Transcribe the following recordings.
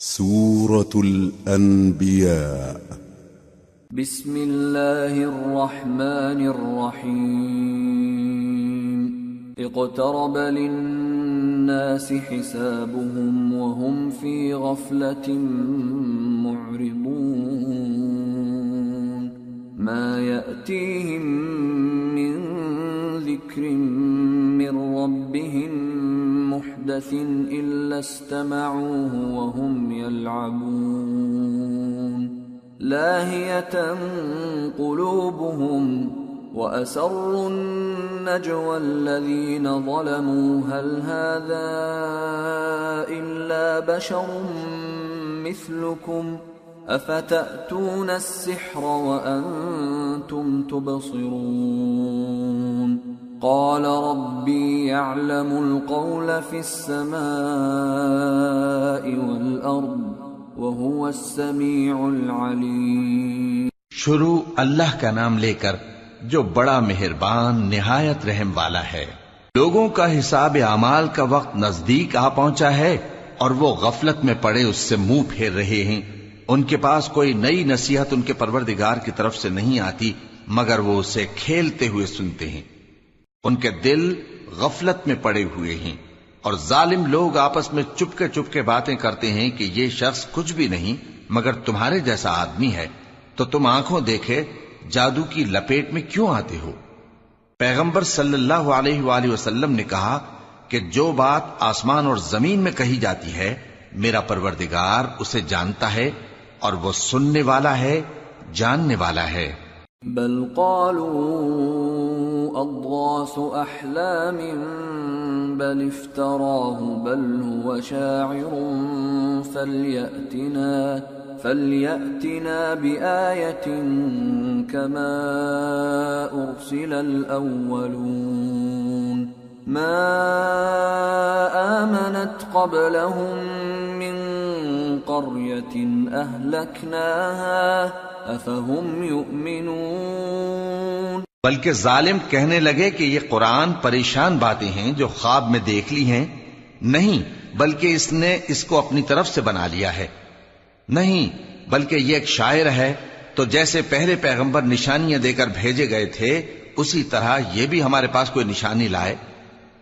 سورة الأنبياء. بسم الله الرحمن الرحيم. اقترب للناس حسابهم وهم في غفلة معرضون. ما يأتيهم من ذكر من ربهم محدث إلا استمعوه وهم يلعبون. لاهية قلوبهم وأسروا النجوى الذين ظلموا هل هذا إلا بشر مثلكم أفتأتون السحر وأنتم تبصرون. قال ربي يعلم القول في السماء والأرض وهو السمیع العلیم. شروع اللہ کا نام لے کر جو بڑا مہربان نہایت رحم والا ہے. لوگوں کا حساب اعمال کا وقت نزدیک آ پہنچا ہے اور وہ غفلت میں پڑے اس سے منہ پھیر رہے ہیں. ان کے پاس کوئی نئی نصیحت ان کے پروردگار کی طرف سے نہیں آتی مگر وہ اسے کھیلتے ہوئے سنتے ہیں. ان کے دل غفلت میں پڑے ہوئے ہیں اور ظالم لوگ آپس میں چپکے باتیں کرتے ہیں کہ یہ شخص کچھ بھی نہیں مگر تمہارے جیسا آدمی ہے تو تم آنکھوں دیکھے جادو کی لپیٹ میں کیوں آتے ہو. پیغمبر صلی اللہ علیہ وآلہ وسلم نے کہا کہ جو بات آسمان اور زمین میں کہی جاتی ہے میرا پروردگار اسے جانتا ہے اور وہ سننے والا ہے جاننے والا ہے. بل قالوا اضغاث احلام بل افتراه بل هو شاعر فليأتنا بآية كما أرسل الأولون. ما آمنت قبلهم من قرية أهلكناها أفهم يؤمنون. بلکہ ظالم کہنے لگے کہ یہ قرآن پریشان باتیں ہیں جو خواب میں دیکھ لی ہیں. نہیں بلکہ اس نے اس کو اپنی طرف سے بنا لیا ہے. نہیں بلکہ یہ ایک شاعر ہے. تو جیسے پہلے پیغمبر نشانیاں دے کر بھیجے گئے تھے اسی طرح یہ بھی ہمارے پاس کوئی نشانی لائے.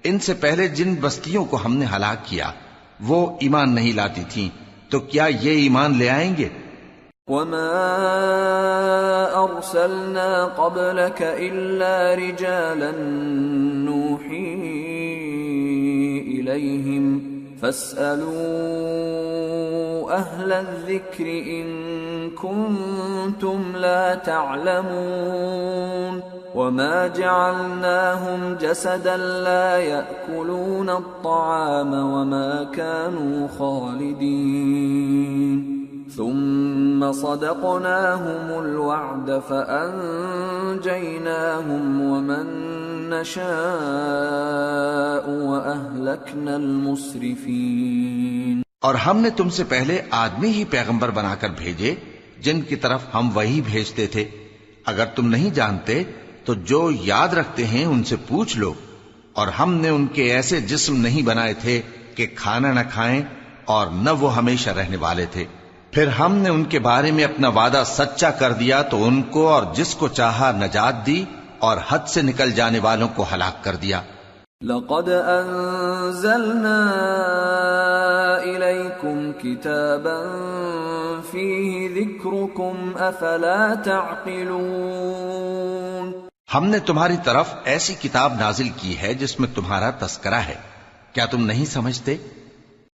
ان سے پہلے جن بستیوں کو ہم نے ہلاک کیا وہ ایمان نہیں لاتی تھیں تو کیا یہ ایمان لے آئیں گے؟ وما أرسلنا قبلك إلا رجالا نوحي إليهم فاسألوا أهل الذكر إن كنتم لا تعلمون. وما جعلناهم جسدا لا يأكلون الطعام وما كانوا خالدين ثم صدقناهم الوعد فأنجيناهم ومن نشاء وأهلكنا المسرفين. اور ہم نے تم سے پہلے آدمی ہی پیغمبر بنا کر بھیجے جن کی طرف ہم وہی بھیجتے تھے. اگر تم نہیں جانتے تو جو یاد رکھتے ہیں ان سے پوچھ لو. اور ہم نے ان کے ایسے جسم نہیں بنائے تھے کہ کھانا نہ کھائیں اور نہ وہ ہمیشہ رہنے والے تھے. پھر ہم نے ان کے بارے میں اپنا وعدہ سچا کر دیا تو ان کو اور جس کو چاہا نجات دی اور حد سے نکل جانے والوں کو ہلاک کر دیا. لقد انزلنا الیکم کتابا فیہ ذکرکم افلا تعقلون. ہم نے تمہاری طرف ایسی کتاب نازل کی ہے جس میں تمہارا تذکرہ ہے کیا تم نہیں سمجھتے؟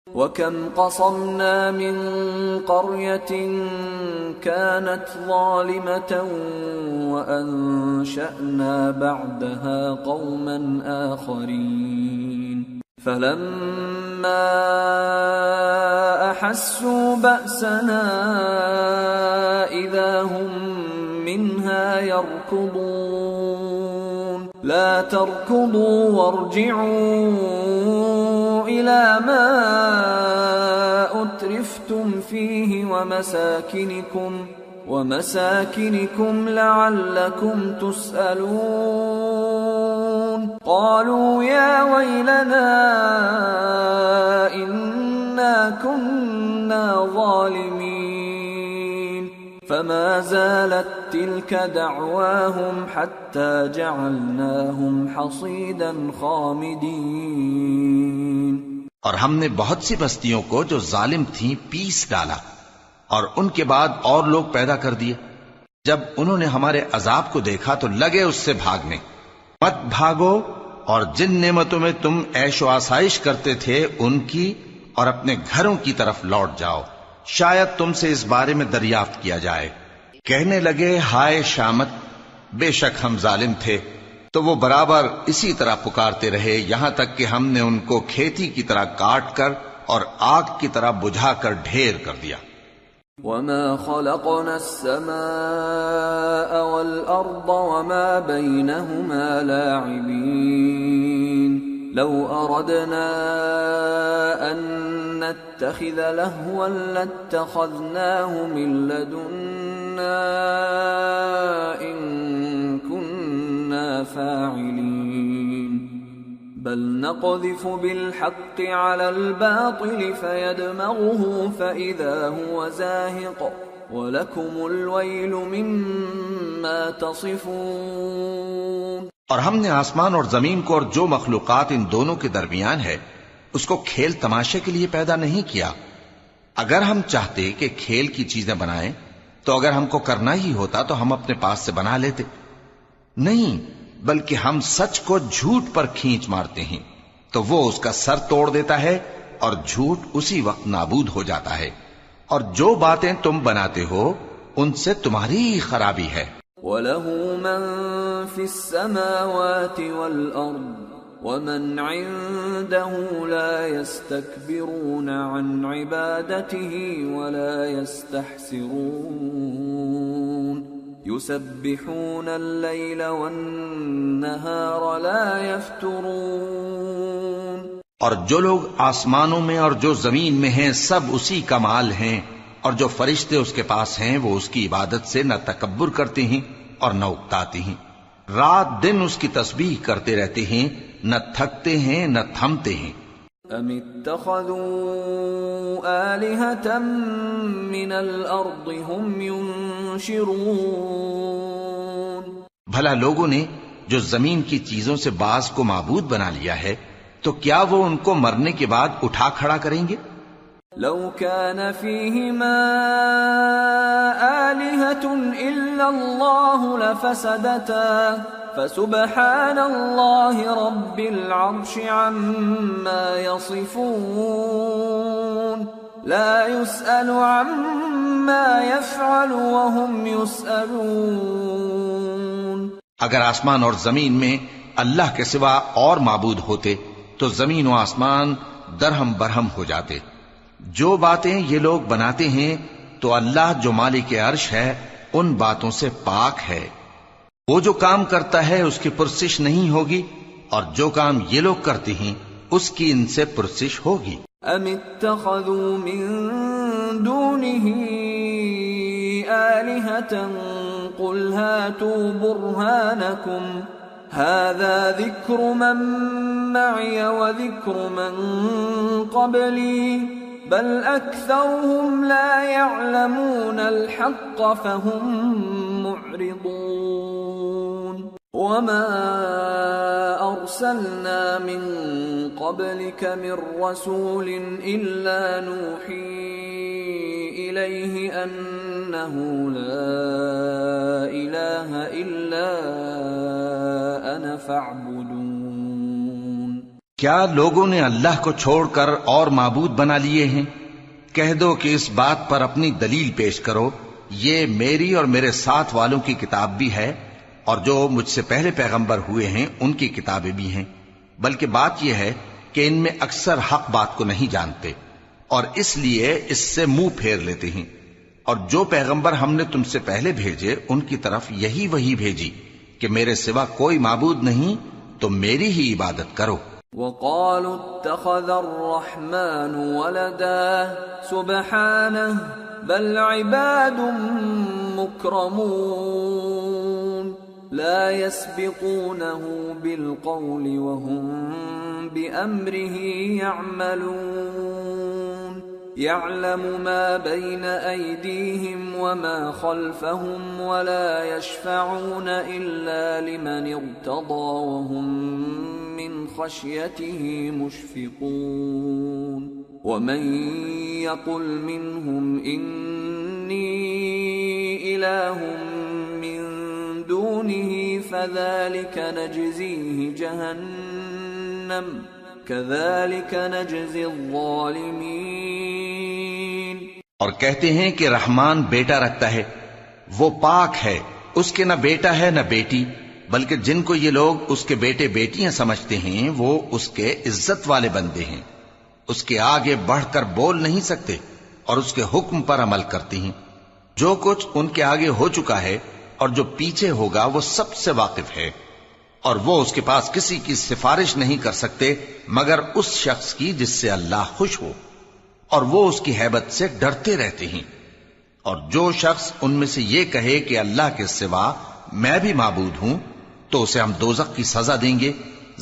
وَكَمْ قَصَمْنَا مِنْ قَرْيَةٍ كَانَتْ ظَالِمَةً وَأَنشَأْنَا بَعْدَهَا قَوْمًا آخَرِينَ فَلَمَّا أَحَسُّوا بَأْسَنَا إِذَا هُمْ مِنْهَا يَرْكُضُونَ. لَا تَرْكُضُوا وَارْجِعُوا إِلَى مَا أُتْرِفْتُمْ فِيهِ وَمَسَاكِنِكُمْ لَعَلَّكُمْ تُسْأَلُونَ. قَالُوا يَا وَيْلَنَا إِنَّا كُنَّا كنا ظالمين فما زالت تلك دعواهم حتى جعلناهم حصيدا خامدين۔ اور ہم نے بہت سی بستیوں کو جو ظالم تھیں پیس ڈالا، اور ان کے بعد اور لوگ پیدا کر دیے۔ جب انہوں نے ہمارے عذاب کو دیکھا تو لگے اس سے بھاگنے۔ مت بھاگو، اور جن نعمتوں میں تم عیش و آسائش کرتے تھے ان کی اور اپنے گھروں کی طرف لوٹ جاؤ، شاید تم سے اس بارے میں دریافت کیا جائے۔ کہنے لگے ہائے شامت، بے شک ہم ظالم تھے، تو وہ برابر اسی طرح پکارتے رہے یہاں تک کہ ہم نے ان کو کھیتی کی طرح کاٹ کر اور آگ کی طرح بجھا کر ڈھیر کر دیا۔ وما خلقنا السماء والأرض وما بينهما لاعبين لو أردنا أن نتخذ لهوا لاتخذناه من لدنا إن كنا فاعلين بل نقذف بالحق على الباطل فيدمغه فإذا هو زاهق وَلَكُمُ الْوَيْلُ مِمَّا تَصِفُونَ۔ اور ہم نے آسمان اور زمین کو اور جو مخلوقات ان دونوں کے درمیان ہے اس کو کھیل تماشے کے لیے پیدا نہیں کیا۔ اگر ہم چاہتے کہ کھیل کی چیزیں بنائیں تو اگر ہم کو کرنا ہی ہوتا تو ہم اپنے پاس سے بنا لیتے، نہیں بلکہ ہم سچ کو جھوٹ پر کھینچ مارتے ہیں تو وہ اس کا سر توڑ دیتا ہے اور جھوٹ اسی وقت نابود ہو جاتا ہے، اور جو باتیں تم بناتے ہو ان سے تمہاری خرابی ہے۔ وَلَهُ مَن فِي السَّمَاوَاتِ وَالْأَرْضِ وَمَنْ عِندَهُ لَا يَسْتَكْبِرُونَ عَنْ عِبَادَتِهِ وَلَا يَسْتَحْسِرُونَ يُسَبِّحُونَ اللَّيْلَ وَالنَّهَارَ لَا يَفْتُرُونَ۔ اور جو لوگ آسمانوں میں اور جو زمین میں ہیں سب اسی کا مال ہیں، اور جو فرشتے اس کے پاس ہیں وہ اس کی عبادت سے نہ تکبر کرتے ہیں اور نہ اکتاتے ہیں، رات دن اس کی تسبیح کرتے رہتے ہیں، نہ تھکتے ہیں نہ تھمتے ہیں۔ ام اتخذوا آلہۃ من الارض هم ينشرون۔ بھلا لوگوں نے جو زمین کی چیزوں سے بعض کو معبود بنا لیا ہے تو کیا وہ ان کو مرنے کے بعد اٹھا کھڑا کریں گے؟ لو كان فيهما آلهة إلا الله لفسدتا فسبحان الله رب العرش عما يصفون لا يسأل عما يفعل وهم يسألون۔ اگر آسمان اور زمین میں اللہ کے سوا اور معبود ہوتے تو زمین و آسمان درہم برہم ہو جاتے۔ جو باتیں یہ لوگ بناتے ہیں تو اللہ جو مالک عرش ہے ان باتوں سے پاک ہے، وہ جو کام کرتا ہے اس کی پرسش نہیں ہوگی، اور جو کام یہ لوگ کرتے ہیں اس کی ان سے پرسش ہوگی۔ ام اتخذوا من دونه آلهة قل هاتوا برهانكم هذا ذكر من معي وذكر من قبلي بل أكثرهم لا يعلمون الحق فهم معرضون۔ وما أرسلنا من قبلك من رسول إلا نوحي إليه أنه لا إله إلا أنا فاعبدون۔ کیا لوگوں نے اللہ کو چھوڑ کر اور معبود بنا لیے ہیں؟ کہہ دو کہ اس بات پر اپنی دلیل پیش کرو، یہ میری اور میرے ساتھ والوں کی کتاب بھی ہے، اور جو مجھ سے پہلے پیغمبر ہوئے ہیں ان کی کتابیں بھی ہیں، بلکہ بات یہ ہے کہ ان میں اکثر حق بات کو نہیں جانتے اور اس لیے اس سے منہ پھیر لیتے ہیں۔ اور جو پیغمبر ہم نے تم سے پہلے بھیجے ان کی طرف یہی وحی بھیجی کہ میرے سوا کوئی معبود نہیں تو میری ہی عبادت کرو۔ وقالوا اتخذ الرحمن ولدا سبحانه بل عباد مكرمون لا يسبقونه بالقول وهم بأمره يعملون۔ يعلم ما بين أيديهم وما خلفهم ولا يشفعون إلا لمن ارتضى وهم من خشيته مشفقون ومن يقل منهم إني إله من دونه فذلك نجزيه جهنم كذلك نجزي الظالمين۔ اور کہتے ہیں کہ رحمان بیٹا رکھتا ہے، وہ پاک ہے، اس کے نہ بیٹا ہے نہ بیٹی، بلکہ جن کو یہ لوگ اس کے بیٹے بیٹیاں سمجھتے ہیں وہ اس کے عزت والے بندے ہیں، اس کے آگے بڑھ کر بول نہیں سکتے اور اس کے حکم پر عمل کرتے ہیں۔ جو کچھ ان کے آگے ہو چکا ہے اور جو پیچھے ہوگا وہ سب سے واقف ہے، اور وہ اس کے پاس کسی کی سفارش نہیں کر سکتے مگر اس شخص کی جس سے اللہ خوش ہو، اور وہ اس کی ہیبت سے ڈرتے رہتے ہیں۔ اور جو شخص ان میں سے یہ کہے کہ اللہ کے سوا میں بھی معبود ہوں تو اسے ہم دوزخ کی سزا دیں گے،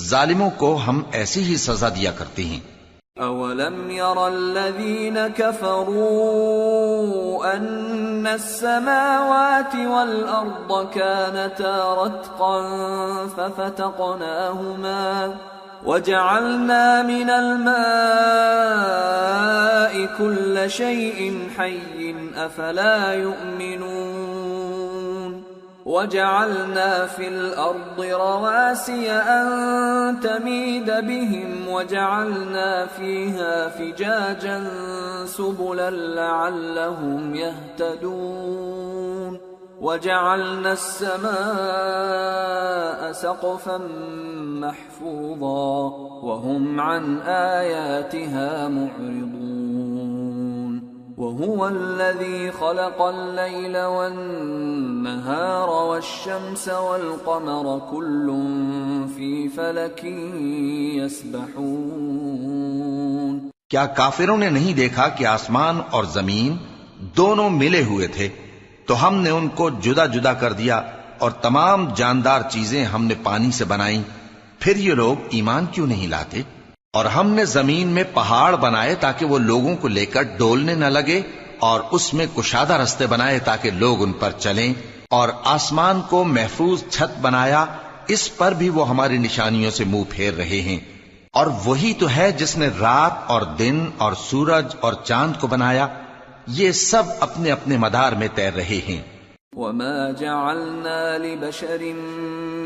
ظالموں کو ہم ایسی ہی سزا دیا کرتے ہیں۔ أَوَلَمْ يَرَ الَّذِينَ كَفَرُوا أَنَّ السَّمَاوَاتِ وَالْأَرْضَ كَانَتَا رَتْقًا فَفَتَقْنَاهُمَا وَجَعَلْنَا مِنَ الْمَاءِ كُلَّ شَيْءٍ حَيٍّ أَفَلَا يُؤْمِنُونَ وَجَعَلْنَا فِي الْأَرْضِ رَوَاسِيَ أَن تَمِيدَ بِهِمْ وَجَعَلْنَا فِيهَا فِجَاجًا سُبُلًا لَعَلَّهُمْ يَهْتَدُونَ وَجَعَلْنَا السَّمَاءَ سَقْفًا مَحْفُوظًا وَهُمْ عَنْ آيَاتِهَا مُعْرِضُونَ وَهُوَ الَّذِي خَلَقَ اللَّيْلَ وَالنَّهَارَ وَالشَّمْسَ وَالْقَمَرَ كُلٌّ فِي فَلَكٍ يَسْبَحُونَ۔ کیا کافروں نے نہیں دیکھا کہ آسمان اور زمین دونوں ملے ہوئے تھے تو ہم نے ان کو جدا جدا کر دیا، اور تمام جاندار چیزیں ہم نے پانی سے بنائیں، پھر یہ لوگ ایمان کیوں نہیں لاتے؟ اور ہم نے زمین میں پہاڑ بنائے تاکہ وہ لوگوں کو لے کر ڈولنے نہ لگے، اور اس میں کشادہ رستے بنائے تاکہ لوگ ان پر چلیں، اور آسمان کو محفوظ چھت بنایا، اس پر بھی وہ ہماری نشانیوں سے منہ پھیر رہے ہیں۔ اور وہی تو ہے جس نے رات اور دن اور سورج اور چاند کو بنایا، یہ سب اپنے اپنے مدار میں تیر رہے ہیں۔ وَمَا جَعَلْنَا لِبَشَرٍ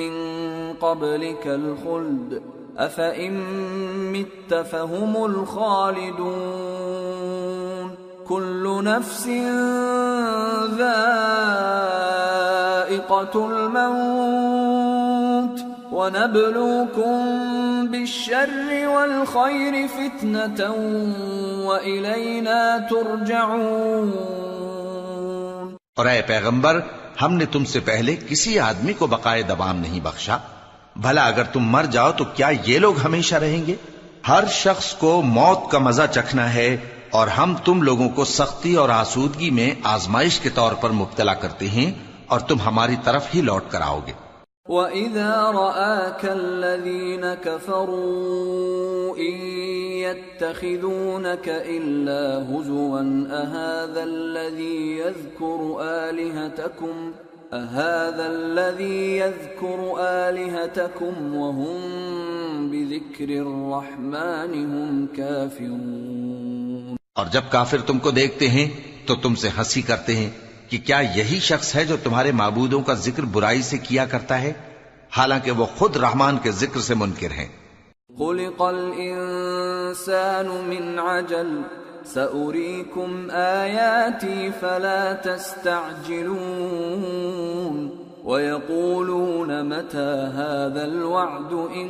مِّن قَبْلِكَ الْخُلْدَ أَفَإِن مِّتَّ فَهُمُ الْخَالِدُونَ كُلُّ نَفْسٍ ذَائِقَةُ الْمَوْتِ وَنَبْلُوكُم بِالشَّرِّ وَالْخَيْرِ فِتْنَةً وَإِلَيْنَا تُرْجَعُونَ۔ اور اے پیغمبر، ہم نے تم سے پہلے کسی آدمی کو بقائے دوام نہیں بخشا، بھلا اگر تم مر جاؤ تو کیا یہ لوگ ہمیشہ رہیں گے؟ ہر شخص کو موت کا مزہ چکھنا ہے، اور ہم تم لوگوں کو سختی اور آسودگی میں آزمائش کے طور پر مبتلا کرتے ہیں، اور تم ہماری طرف ہی لوٹ کر آؤ گے۔ وَإِذَا رَآكَ الَّذِينَ كَفَرُوا إِن يَتَّخِذُونَكَ إِلَّا هُزُوًا أَهَذَا الَّذِي يَذْكُرُ آلِهَتَكُمْ وَهُمْ بِذِكْرِ الرَّحْمَنِ هُمْ كَافِرُونَ۔ اور جب کافر تم کو دیکھتے ہیں تو تم سے ہنسی کرتے ہیں کہ کیا یہی شخص ہے جو تمہارے معبودوں کا ذکر برائی سے کیا کرتا ہے، حالانکہ وہ خود رحمان کے ذکر سے منکر ہیں۔ خُلِقَ الْإِنسَانُ مِنْ عَجَلٍ سَأُرِيكُمْ آيَاتِي فَلَا تَسْتَعْجِلُونَ وَيَقُولُونَ مَتَى هَذَا الْوَعْدُ إِن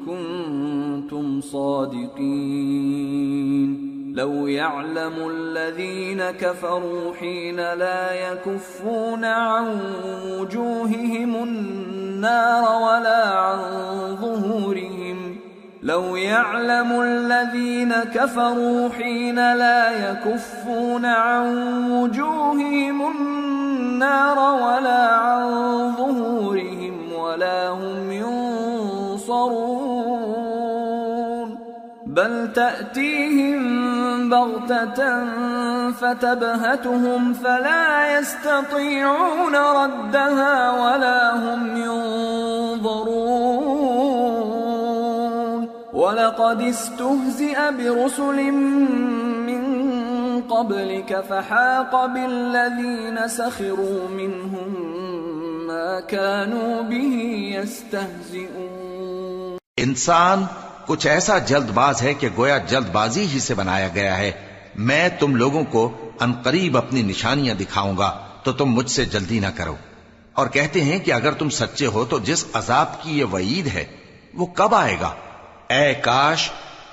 كُنتُمْ صَادِقِينَ لَوْ يَعْلَمُ الَّذِينَ كَفَرُوا حِينَ لَا يَكُفُّونَ عَن وُجُوهِهِمُ النَّارَ وَلَا عَن ظُهُورِهِمْ لَوْ يَعْلَمُ الَّذِينَ كَفَرُوا حِينَ لَا يَكُفُّونَ عَن وُجُوهِهِمُ النَّارَ وَلَا عَن ظُهُورِهِمْ وَلَا هُمْ يُنصَرُونَ بل تأتيهم بغتة فتبهتهم فلا يستطيعون ردها ولا هم ينظرون ولقد استهزئ برسل من قبلك فحاق بالذين سخروا منهم ما كانوا به يستهزئون. انسان کچھ ایسا جلد باز ہے کہ گویا جلد بازی ہی سے بنایا گیا ہے. میں تم لوگوں کو عنقریب اپنی نشانیاں دکھاؤں گا تو تم مجھ سے جلدی نہ کرو. اور کہتے ہیں کہ اگر تم سچے ہو تو جس عذاب کی یہ وعید ہے وہ کب آئے گا؟ اے کاش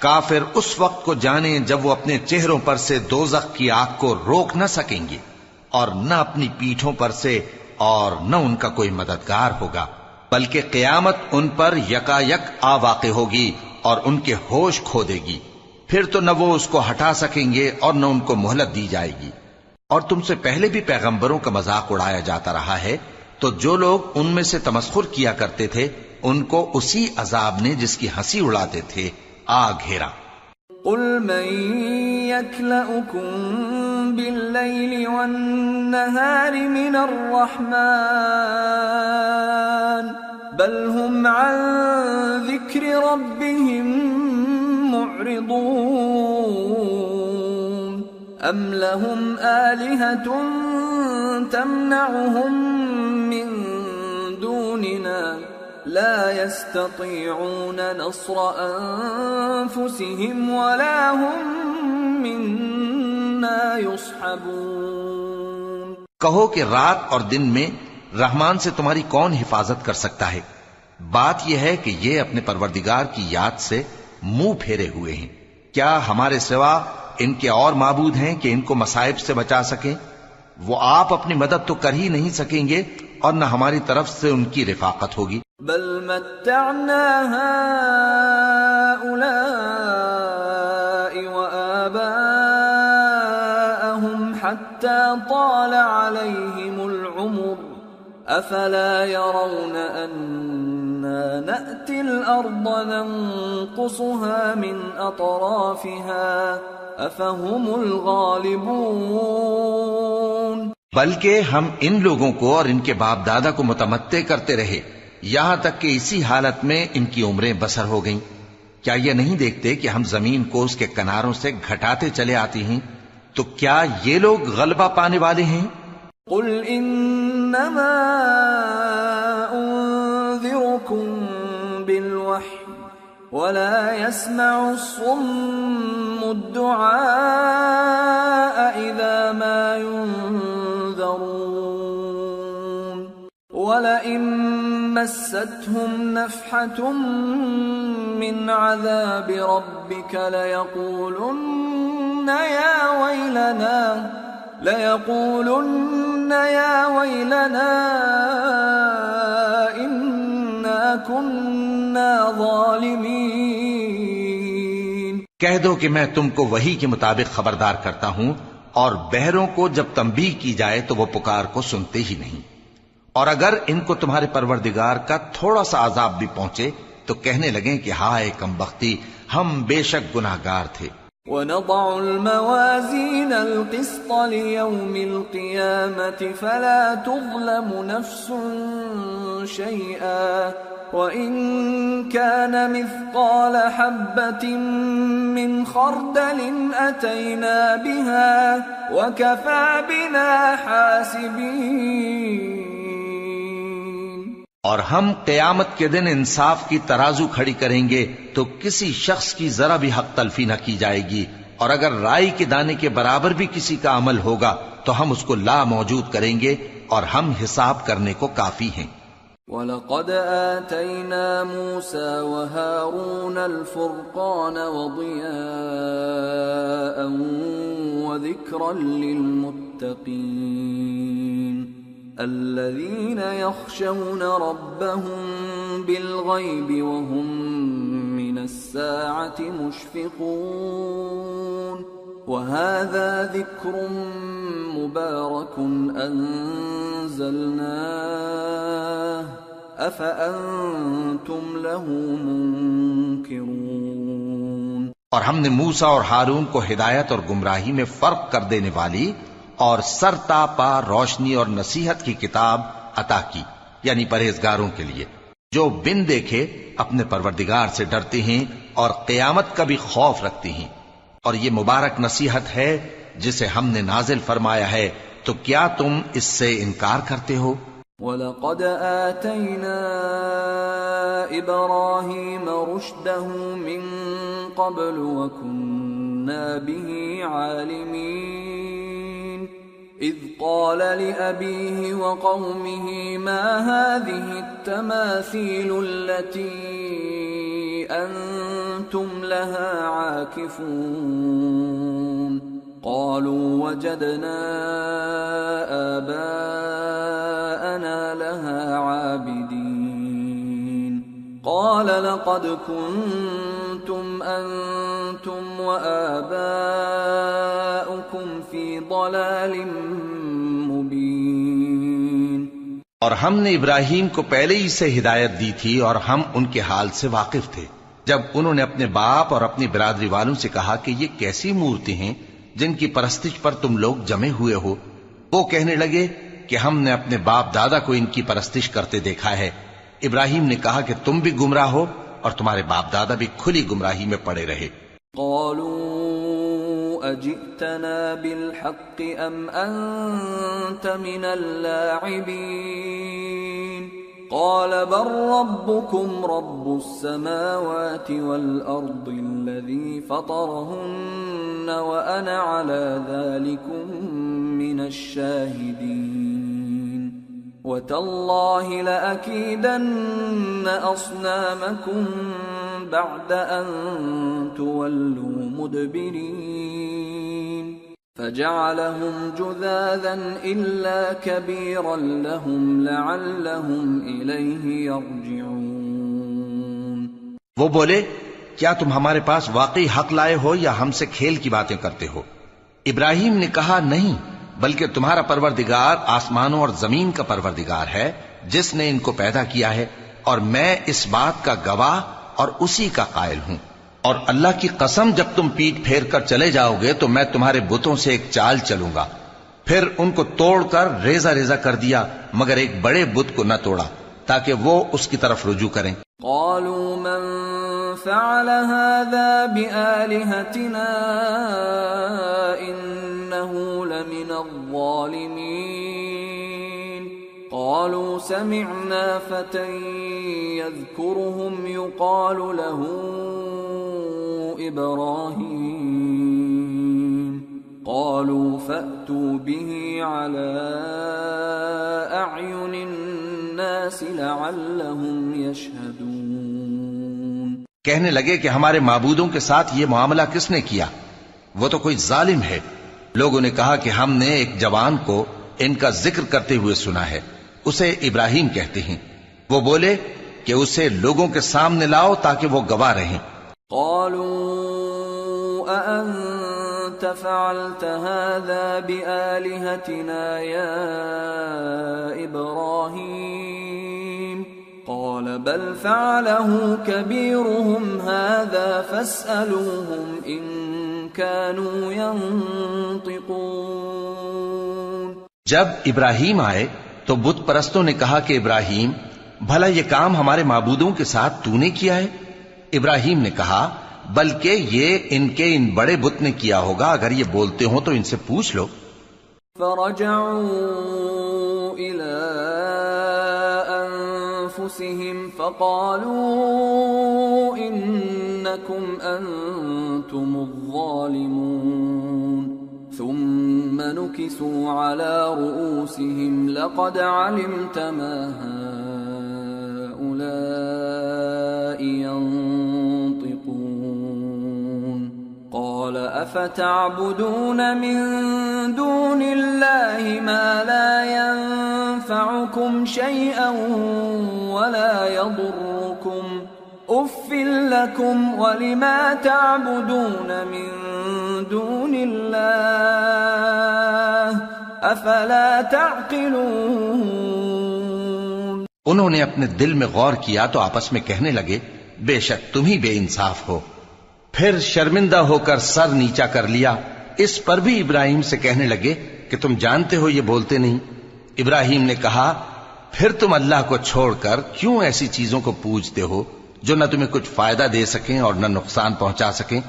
کافر اس وقت کو جانیں جب وہ اپنے چہروں پر سے دوزخ کی آگ کو روک نہ سکیں گے اور نہ اپنی پیٹھوں پر سے اور نہ ان کا کوئی مددگار ہوگا، بلکہ قیامت ان پر یکا یک آ واقع ہوگی اور ان کے ہوش کھو دے گی. پھر تو نہ وہ اس کو ہٹا سکیں گے اور نہ ان کو مہلت دی جائے گی. اور تم سے پہلے بھی پیغمبروں کا مذاق اڑایا جاتا رہا ہے، تو جو لوگ ان میں سے تمسخر کیا کرتے تھے ان کو اسی عذاب نے جس کی ہنسی اڑاتے تھے آ گھیرا. قل من يكلؤكم بالليل والنهار من الرحمن بل هم عن ذكر ربهم معرضون أم لهم آلهة تمنعهم من دوننا لا يستطيعون نصر أنفسهم ولا هم منا يصحبون. کہو کہ رات اور دن میں رحمان سے تمہاری کون حفاظت کر سکتا ہے؟ بات یہ ہے کہ یہ اپنے پروردگار کی یاد سے منہ پھیرے ہوئے ہیں. کیا ہمارے سوا ان کے اور معبود ہیں کہ ان کو مصائب سے بچا سکیں؟ وہ آپ اپنی مدد تو کر ہی نہیں سکیں گے اور نہ ہماری طرف سے ان کی رفاقت ہوگی. بل متعنا هؤلاء وآباءهم حتى طال عليهم العمر أفلا يرون أنا نأتي الأرض ننقصها من أطرافها أفهم الغالبون. بلکہ ہم ان لوگوں کو اور ان کے باپ دادا کو متمتع کرتے رہے یہاں تک کہ اسی حالت میں ان کی عمریں بسر ہو گئیں. کیا یہ نہیں دیکھتے کہ ہم زمین کو اس کے کناروں سے گھٹاتے چلے آتی ہیں؟ تو کیا یہ لوگ غلبہ پانے والے ہیں؟ قل انما انذركم بالوحي ولا يسمع الصم الدعاء اذا ما ينذرون ولئن مستهم نفحة من عذاب ربك ليقولن يا ويلنا إنا كنا ظالمين. کہہ دو کہ میں تم کو وحی کے مطابق خبردار کرتا ہوں اور بہروں کو جب تنبیہ کی جائے تو وہ پکار کو سنتے ہی نہیں. اور اگر ان کو تمہارے پروردگار کا تھوڑا سا عذاب بھی پہنچے تو کہنے لگیں کہ ہائے کمبختی، ہم بے شک گناہگار تھے. وَنَضَعُ الْمَوَازِينَ الْقِسْطَ لِيَوْمِ الْقِيَامَةِ فَلَا تُظْلَمُ نَفْسٌ شَيْئًا وَإِنْ كَانَ مِثْقَالَ حَبَّةٍ مِّنْ خَرْدَلٍ أَتَيْنَا بِهَا وَكَفَى بِنَا حَاسِبِينَ. اور ہم قیامت کے دن انصاف کی ترازو کھڑی کریں گے تو کسی شخص کی ذرا بھی حق تلفی نہ کی جائے گی، اور اگر رائی کے دانے کے برابر بھی کسی کا عمل ہوگا تو ہم اس کو لا موجود کریں گے اور ہم حساب کرنے کو کافی ہیں. وَلَقَدْ آتَيْنَا مُوسَى وَهَارُونَ الْفُرْقَانَ وَضِيَاءً وَذِكْرًا لِّلْمُتَّقِينَ الذين يخشون ربهم بالغيب وهم من الساعة مشفقون. وهذا ذكر مبارك أنزلناه أفأنتم له منكرون. اور ہم نے موسیٰ اور ہارون کو ہدایت اور گمراہی میں فرق کر دینے والی اور سرتا پا روشنی اور نصیحت کی کتاب عطا کی، یعنی پرہیزگاروں کے لیے جو بن دیکھے اپنے پروردگار سے ڈرتے ہیں اور قیامت کا بھی خوف رکھتے ہیں۔ اور یہ مبارک نصیحت ہے جسے ہم نے نازل فرمایا ہے، تو کیا تم اس سے انکار کرتے ہو؟ وَلَقَدْ آتَيْنَا إِبْرَاهِيمَ رُشْدَهُ مِنْ قَبْلُ وَكُنَّا بِهِ عَالِمِينَ إِذْ قَالَ لِأَبِيهِ وَقَوْمِهِ مَا هَذِهِ التَّمَاثِيلُ الَّتِي أَنْتُمْ لَهَا عَاكِفُونَ قالوا وجدنا آباءنا لها عابدين قال لقد كنتم أنتم وآباؤكم في ضلال مبين۔ اور ہم نے ابراہیم کو پہلے ہی سے ہدایت دی تھی اور ہم ان کے حال سے واقف تھے جب انہوں نے اپنے باپ اور اپنی برادری والوں سے کہا کہ یہ کیسی مورتی ہیں جن کی پرستش پر تم لوگ جمے ہوئے ہو۔ وہ کہنے لگے کہ ہم نے اپنے باپ دادا کو ان کی پرستش کرتے دیکھا ہے۔ ابراہیم نے کہا کہ تم بھی گمراہ ہو اور تمہارے باپ دادا بھی کھلی گمراہی میں پڑے رہے۔ قالوا اجئتنا بالحق ام انت من اللاعبین قال بل ربكم رب السماوات والأرض الذي فطرهن وأنا على ذلكم من الشاهدين وتالله لأكيدن أصنامكم بعد أن تولوا مدبرين فجعلهم جذاذا إلا كبيرا لهم لعلهم إليه يرجعون۔ وہ بولے کیا تم ہمارے پاس واقعی حق لائے ہو یا ہم سے کھیل کی باتیں کرتے ہو؟ ابراہیم نے کہا نہیں، بلکہ تمہارا پروردگار آسمانوں اور زمین کا پروردگار ہے جس نے ان کو پیدا کیا ہے، اور میں اس بات کا گواہ اور اسی کا قائل ہوں۔ اور اللہ کی قسم جب تم پیٹ پھیر کر چلے جاؤ گے تو میں تمہارے بتوں سے ایک چال چلوں گا۔ پھر ان کو توڑ کر ریزہ ریزہ کر دیا مگر ایک بڑے بت کو نہ توڑا تاکہ وہ اس کی طرف رجوع کریں۔ قالوا من فعل هذا بآلهتنا إنه لمن الظالمين قالوا سمعنا فتى يذكرهم يقال له إبراهيم قالوا فأتوا به على أعين الناس لعلهم يشهدون۔ کہنے لگے کہ ہمارے معبودوں کے ساتھ یہ معاملہ کس نے کیا؟ وہ تو کوئی ظالم ہے۔ لوگوں نے کہا کہ ہم نے ایک جوان کو ان کا ذکر کرتے ہوئے سنا ہے، اسے ابراہیم کہتے ہیں۔ وہ بولے کہ اسے لوگوں کے سامنے لاؤ تاکہ وہ گواہ رہیں۔ قالوا أأنت فعلت هذا بآلهتنا يا إبراهيم قال بل فعله كبيرهم هذا فاسألوهم إن كانوا ينطقون۔ جب ابراہیم آئے تو بت پرستوں نے کہا کہ ابراہیم بھلا یہ کام ہمارے معبودوں کے ساتھ تو نے کیا ہے؟ ابراہیم نے کہا بلکہ یہ ان کے ان بڑے بت نے کیا ہوگا، اگر یہ بولتے ہوں تو ان سے پوچھ لو۔ فرجعوا إلى أنفسهم فقالوا إنكم أنتم الظالمون ثم نكسوا على رؤوسهم لقد علمت ما هؤلاء ينطقون قال أفتعبدون من دون الله ما لا ينفعكم شيئا ولا يضركم أف لكم ولما تعبدون من دون الله أفلا تعقلون۔ انہوں نے اپنے دل میں غور کیا تو آپس میں کہنے لگے بے شک تم ہی بے انصاف ہو، پھر شرمندہ ہو کر سر نیچا کر لیا۔ اس پر بھی ابراہیم سے کہنے لگے کہ تم جانتے ہو یہ بولتے نہیں۔ ابراہیم نے کہا پھر تم اللہ کو چھوڑ کر کیوں ایسی چیزوں کو پوجتے ہو جو نہ تمہیں کچھ فائدہ دے سکیں اور نہ نقصان پہنچا سکیں؟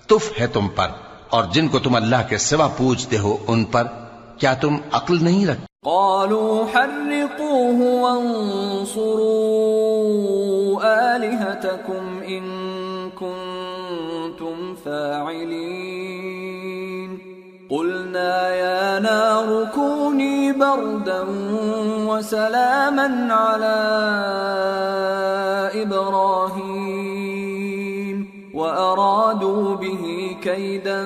تف ہے تم پر اور جن کو تم اللہ کے سوا پوجتے ہو ان پر، کیا تم عقل نہیں رکھتے؟ قالوا حرقوه وانصروا آلهتكم إن كنتم فاعلين قلنا يا نار كوني بردا وسلاما على إبراهيم وأرادوا به كيدا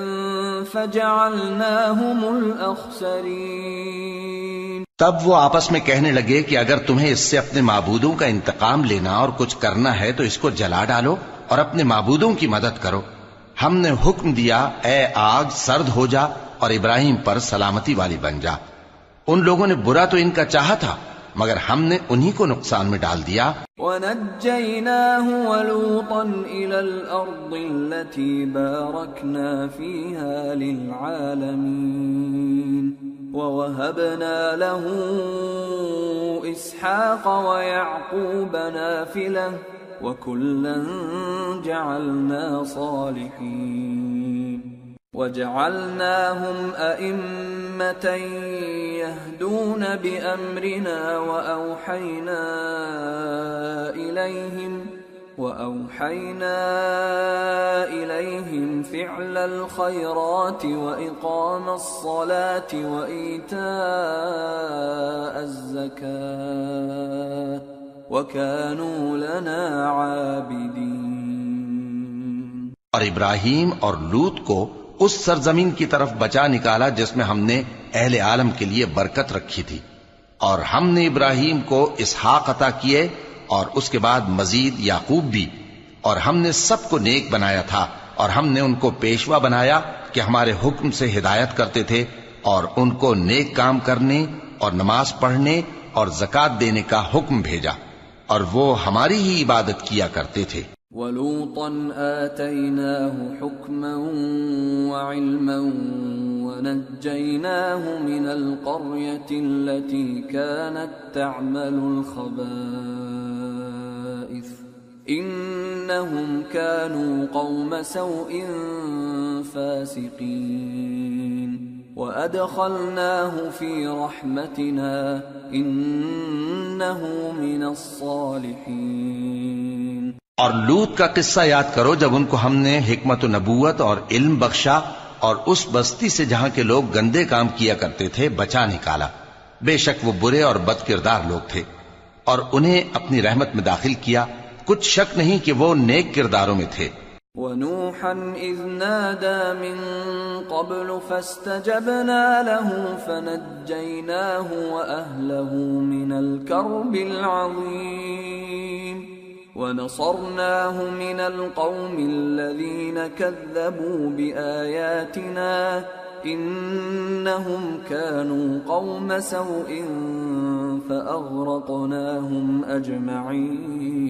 فجعلناهم الأخسرين۔ تب وہ آپس میں کہنے لگے کہ اگر تمہیں اس سے اپنے معبودوں کا انتقام لینا اور کچھ کرنا ہے تو اس کو جلا ڈالو اور اپنے معبودوں کی مدد کرو۔ ہم نے حکم دیا اے آگ سرد ہو جا اور ابراہیم پر سلامتی والی بن جا۔ ان لوگوں نے برا تو ان کا چاہا تھا مگر ہم نے انہی کو نقصان میں ڈال دیا۔ وَنَجَّيْنَاهُ وَلُوطًا إِلَى الْأَرْضِ الَّتِي بَارَكْنَا فِيهَا لِلْعَالَمِينَ وَوَهَبْنَا لَهُ إِسْحَاقَ وَيَعْقُوبَ نَافِلَةً وَكُلًّا جَعَلْنَا صَالِحِينَ وَجَعَلْنَاهُمْ أَئِمَّةً يَهْدُونَ بِأَمْرِنَا وَأَوْحَيْنَا إِلَيْهِمْ فِعْلَ الْخَيْرَاتِ وَإِقَامَ الصَّلَاةِ وَإِيتَاءَ الزَّكَاةِ وَكَانُوا لَنَا عَابِدِينَ۔ اور ابراہیم اور لوط کو اس سرزمین کی طرف بچا نکالا جس میں ہم نے اہل عالم کے لیے برکت رکھی تھی، اور ہم نے ابراہیم کو اسحاق عطا کیے اور اس کے بعد مزید یعقوب بھی، اور ہم نے سب کو نیک بنایا تھا اور ہم نے ان کو پیشوا بنایا کہ ہمارے حکم سے ہدایت کرتے تھے اور ان کو نیک کام کرنے اور نماز پڑھنے اور زکوٰۃ دینے کا حکم بھیجا، اور وہ ہماری ہی عبادت کیا کرتے تھے۔ وَلُوطًا آتَيْنَاهُ حُكْمًا وَعِلْمًا وَنَجَّيْنَاهُ مِنَ الْقَرْيَةِ الَّتِي كَانَتْ تَعْمَلُ الْخَبَائِثَ إِنَّهُمْ كَانُوا قَوْمَ سَوْءٍ فَاسِقِينَ وَأَدْخَلْنَاهُ فِي رَحْمَتِنَا إِنَّهُ مِنَ الصَّالِحِينَ۔ اور لوط کا قصہ یاد کرو جب ان کو ہم نے حکمت و نبوت اور علم بخشا اور اس بستی سے جہاں کے لوگ گندے کام کیا کرتے تھے بچا نکالا۔ بے شک وہ برے اور بد کردار لوگ تھے، اور انہیں اپنی رحمت میں داخل کیا، کچھ شک نہیں کہ وہ نیک کرداروں میں تھے۔ وَنُوحًا إِذْ نَادَى مِن قَبْلُ فَاسْتَجَبْنَا لَهُ فَنَجَّيْنَاهُ وَأَهْلَهُ مِنَ الْكَرْبِ الْعَظِيمِ وَنَصَرْنَاهُ مِنَ الْقَوْمِ الَّذِينَ كَذَّبُوا بِآيَاتِنَا إِنَّهُمْ كَانُوا قَوْمَ سَوْءٍ فَأَغْرَقْنَاهُمْ أَجْمَعِينَ۔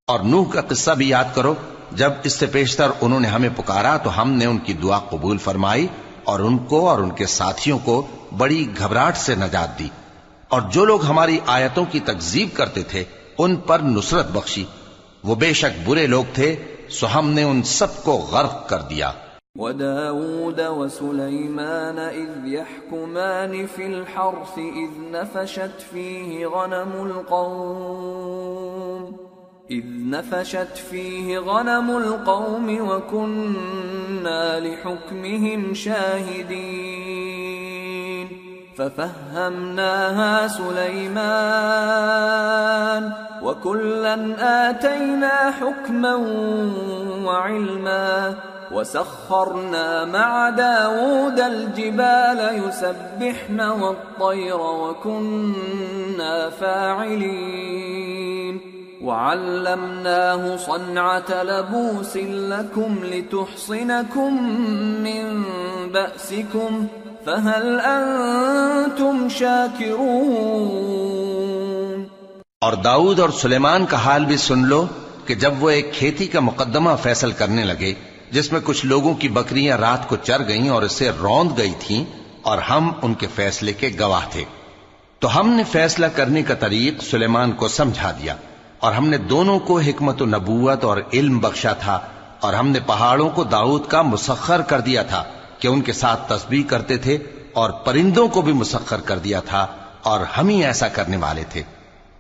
اور نوح کا قصہ بھی یاد کرو جب اس سے پیشتر انہوں نے ہمیں پکارا تو ہم نے ان کی دعا قبول فرمائی اور ان کو اور ان کے ساتھیوں کو بڑی گھبراہٹ سے نجات دی، اور جو لوگ ہماری آیتوں کی تکذیب کرتے تھے ان پر نصرت بخشی۔ وہ بے شک برے لوگ تھے سو ہم نے ان سب کو غرق کر دیا۔ وَدَاوُودَ وَسُلَيْمَانَ إِذْ يَحْكُمَانِ فِي الْحَرْثِ إِذْ نَفَشَتْ فِيهِ غَنَمُ الْقَوْمِ وَكُنَّا لِحُكْمِهِمْ شَاهِدِينَ فَفَهَّمْنَاهَا سُلَيْمَانَ وَكُلًّا آتَيْنَا حُكْمًا وَعِلْمًا وَسَخَّرْنَا مَعَ دَاوُودَ الْجِبَالَ يُسَبِّحْنَ وَالطَّيْرَ وَكُنَّا فَاعِلِينَ وَعَلَّمْنَاهُ صَنْعَةَ لَبُوسٍ لَكُمْ لِتُحْصِنَكُمْ مِنْ بَأْسِكُمْ فَهَلْ أَنْتُمْ شَاكِرُونَ۔ اور داؤد اور سلیمان کا حال بھی سن لو کہ جب وہ ایک کھیتی کا مقدمہ فیصل کرنے لگے جس میں کچھ لوگوں کی بکریاں رات کو چر گئیں اور اسے روند گئی تھیں اور ہم ان کے فیصلے کے گواہ تھے، تو ہم نے فیصلہ کرنے کا طریق سلیمان کو سمجھا دیا، اور ہم نے دونوں کو حکمت و نبوت اور علم بخشا تھا، اور ہم نے پہاڑوں کو داؤد کا مسخر کر دیا تھا کہ ان کے ساتھ تسبیح کرتے تھے، اور پرندوں کو بھی مسخر کر دیا تھا، اور ہم ہی ایسا کرنے والے تھے،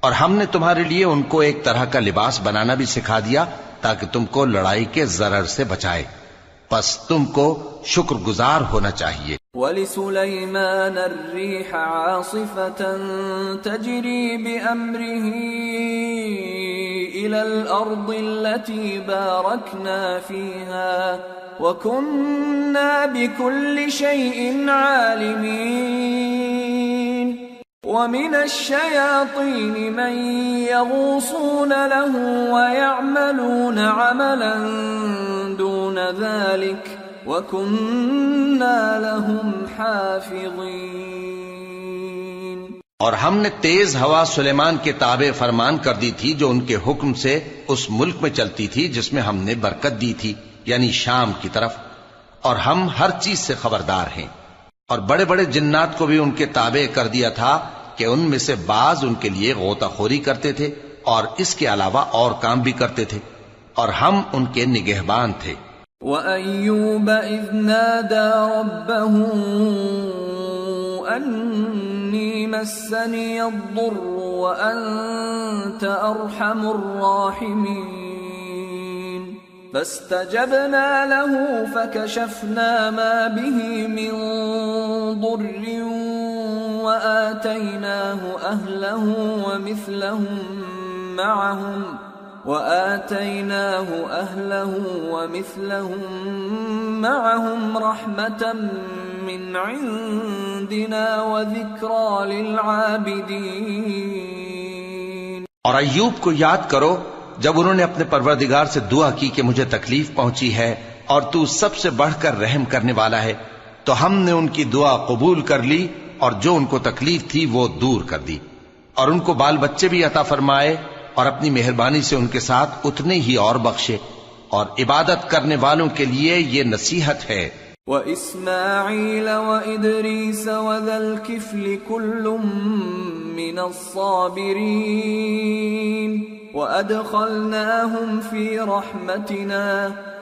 اور ہم نے تمہارے لیے ان کو ایک طرح کا لباس بنانا بھی سکھا دیا تاکہ تم کو لڑائی کے ضرر سے بچائے، پس تم کو شکر گزار ہونا چاہیے۔ وَلِسُلَيْمَانَ الرِّيحَ عَاصِفَةً تَجْرِي بِأَمْرِهِ إِلَى الْأَرْضِ الَّتِي بَارَكْنَا فِيهَا وَكُنَّا بِكُلِّ شَيْءٍ عَالِمِينَ وَمِنَ الشَّيَاطِينِ مَن يَغُوصُونَ لَهُ وَيَعْمَلُونَ عَمَلًا دُونَ ذَلِكَ وَكُنَّا لَهُمْ حَافِظِينَ۔ اور ہم نے تیز ہوا سلیمان کے تابع فرمان کر دی تھی جو ان کے حکم سے اس ملک میں چلتی تھی جس میں ہم نے برکت دی تھی، یعنی شام کی طرف، اور ہم ہر چیز سے خبردار ہیں، اور بڑے بڑے جنات کو بھی ان کے تابع کر دیا تھا کہ ان میں سے بعض ان کے لیے غوطہ خوری کرتے تھے اور اس کے علاوہ اور کام بھی کرتے تھے، اور ہم ان کے نگہبان تھے۔ وَأَيُّوبَ إِذْ نَادَى رَبَّهُ أَنِّي مَسَّنِيَ الضُّرُّ وَأَنْتَ أَرْحَمُ الرَّاحِمِينَ فَاسْتَجَبْنَا لَهُ فَكَشَفْنَا مَا بِهِ مِنْ ضُرٍّ وَآتَيْنَاهُ أَهْلَهُ وَمِثْلَهُمْ مَعَهُمْ رَحْمَةً مِّنْ عِنْدِنَا وَذِكْرَى لِلْعَابِدِينَ۔ اور ایوب کو یاد کرو جب انہوں نے اپنے پروردگار سے دعا کی کہ مجھے تکلیف پہنچی ہے اور تو سب سے بڑھ کر رحم کرنے والا ہے، تو ہم نے ان کی دعا قبول کر لی اور جو ان کو تکلیف تھی وہ دور کر دی، اور ان کو بال بچے بھی عطا فرمائے، اور اپنی مہربانی سے ان کے ساتھ اتنے ہی اور بخشے، اور عبادت کرنے والوں کے لیے یہ نصیحت ہے۔ وَإِسْمَاعِيلَ وَإِدْرِيسَ وَذَا الْكِفْلِ كُلٌّ مِّنَ الصَّابِرِينَ وَأَدْخَلْنَاهُمْ فِي رَحْمَتِنَا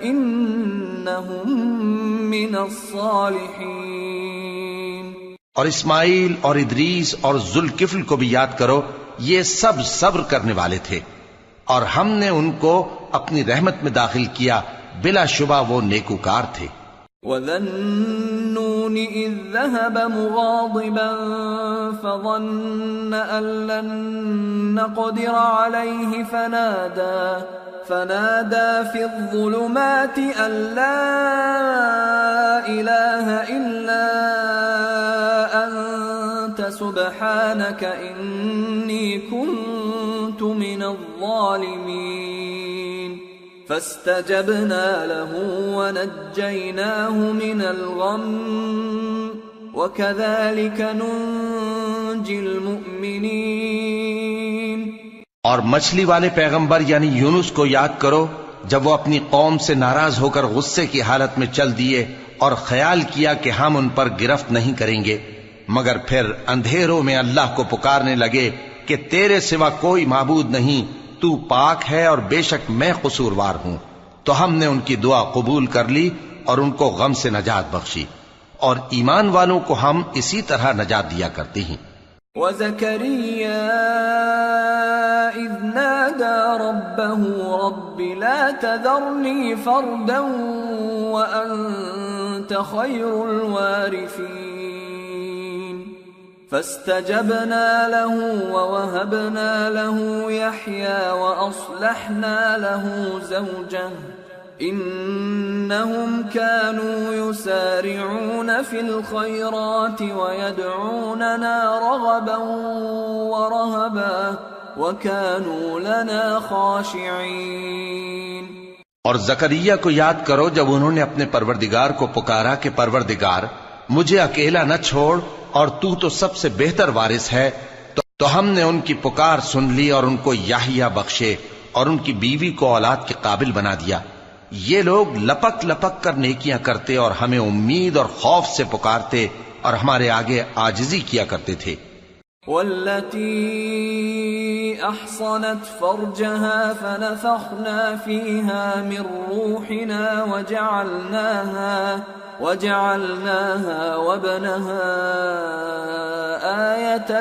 إِنَّهُمْ مِنَ الصَّالِحِينَ۔ اور اسماعیل اور ادریس اور ذوالکفل کو بھی یاد کرو، یہ سب صبر کرنے والے تھے، اور ہم نے ان کو اپنی رحمت میں داخل کیا، بلا شبہ وہ نیکوکار تھے۔ وَذَا النُّونِ إِذ ذَّهَبَ مُغَاضِبًا فَظَنَّ أَن لَّن نَّقْدِرَ عَلَيْهِ فَنَادَى فِي الظُّلُمَاتِ أَن لَّا إِلَٰهَ إِلَّا أَنتَ سُبْحَانَكَ إِنِّي كُنتُ مِنَ الظَّالِمِينَ فَاسْتَجَبْنَا لَهُ وَنَجَّيْنَاهُ مِنَ الْغَمِّ وَكَذَلِكَ نُنْجِي الْمُؤْمِنِينَ۔ اور مچھلی والے پیغمبر یعنی یونس کو یاد کرو جب وہ اپنی قوم سے ناراض ہو کر غصے کی حالت میں چل دیے اور خیال کیا کہ ہم ان پر گرفت نہیں کریں گے، مگر پھر اندھیروں میں اللہ کو پکارنے لگے کہ تیرے سوا کوئی معبود نہیں، تو پاک ہے اور بے شک میں قصوروار ہوں، تو ہم نے ان کی دعا قبول کر لی اور ان کو غم سے نجات بخشی، اور ایمان والوں کو ہم اسی طرح نجات دیا کرتے ہیں۔ وَزَكَرِيَّا إِذْ نَادَى رَبَّهُ رَبِّ لَا تَذَرْنِي فَرْدًا وَأَنْتَ خَيْرُ الْوَارِثِينَ فَاسْتَجَبْنَا لَهُ وَوَهَبْنَا لَهُ يَحْيَى وَأَصْلَحْنَا لَهُ زَوْجَهُ إِنَّهُمْ كَانُوا يُسَارِعُونَ فِي الْخَيْرَاتِ وَيَدْعُونَنَا رَغَبًا وَرَهَبًا وَكَانُوا لَنَا خَاشِعِينَ۔ اور زکریا کو یاد کرو جب انہوں نے اپنے پروردگار کو پکارا کہ پروردگار مجھے اکیلا نہ چھوڑ اور تو سب سے بہتر وارث ہے، تو ہم نے ان کی پکار سن لی اور ان کو یحییٰ بخشے اور ان کی بیوی کو اولاد کے قابل بنا دیا. یہ لوگ لپک لپک کر نیکیاں کرتے اور ہمیں امید اور خوف سے پکارتے اور ہمارے آگے عاجزی کیا کرتے تھے. والتي أحصنت فرجها فنفخنا فيها من روحنا وجعلناها وابنها آية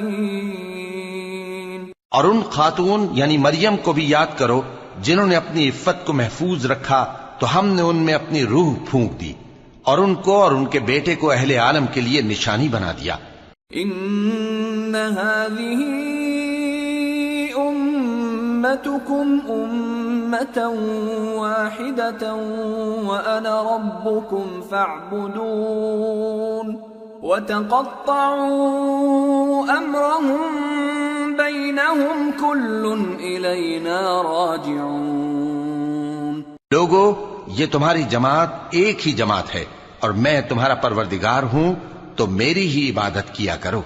للعالمين. اور ان خاتون یعنی مریم کو بھی یاد کرو جنہوں نے اپنی عفت کو محفوظ رکھا تو ہم نے ان میں اپنی روح پھونک دی اور ان کو اور ان کے بیٹے کو اہل عالم کے لیے نشانی بنا دیا. ان هذه امتكم امة واحدة وانا ربكم فاعبدون وتقطعوا امرهم بينهم كل الینا راجعون. لوگو یہ تمہاری جماعت ایک ہی جماعت ہے اور میں تمہارا پروردگار ہوں تو میری ہی عبادت کیا کرو.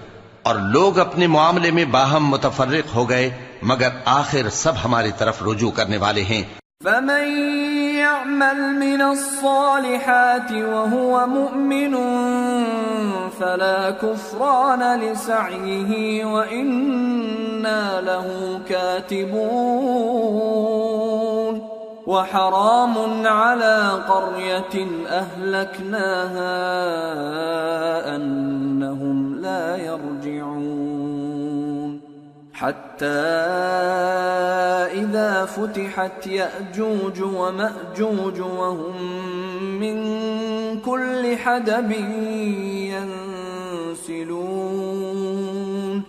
اور لوگ اپنے معاملے میں باہم متفرق ہو گئے مگر آخر سب ہماری طرف رجوع کرنے والے ہیں. فمن يعمل من الصالحات وهو مؤمن فلا كفران لسعيه وإنا له كاتبون. وحرام على قرية أهلكناها أنهم لا يرجعون. حتى إذا فتحت يأجوج ومأجوج وهم من كل حدب ينسلون.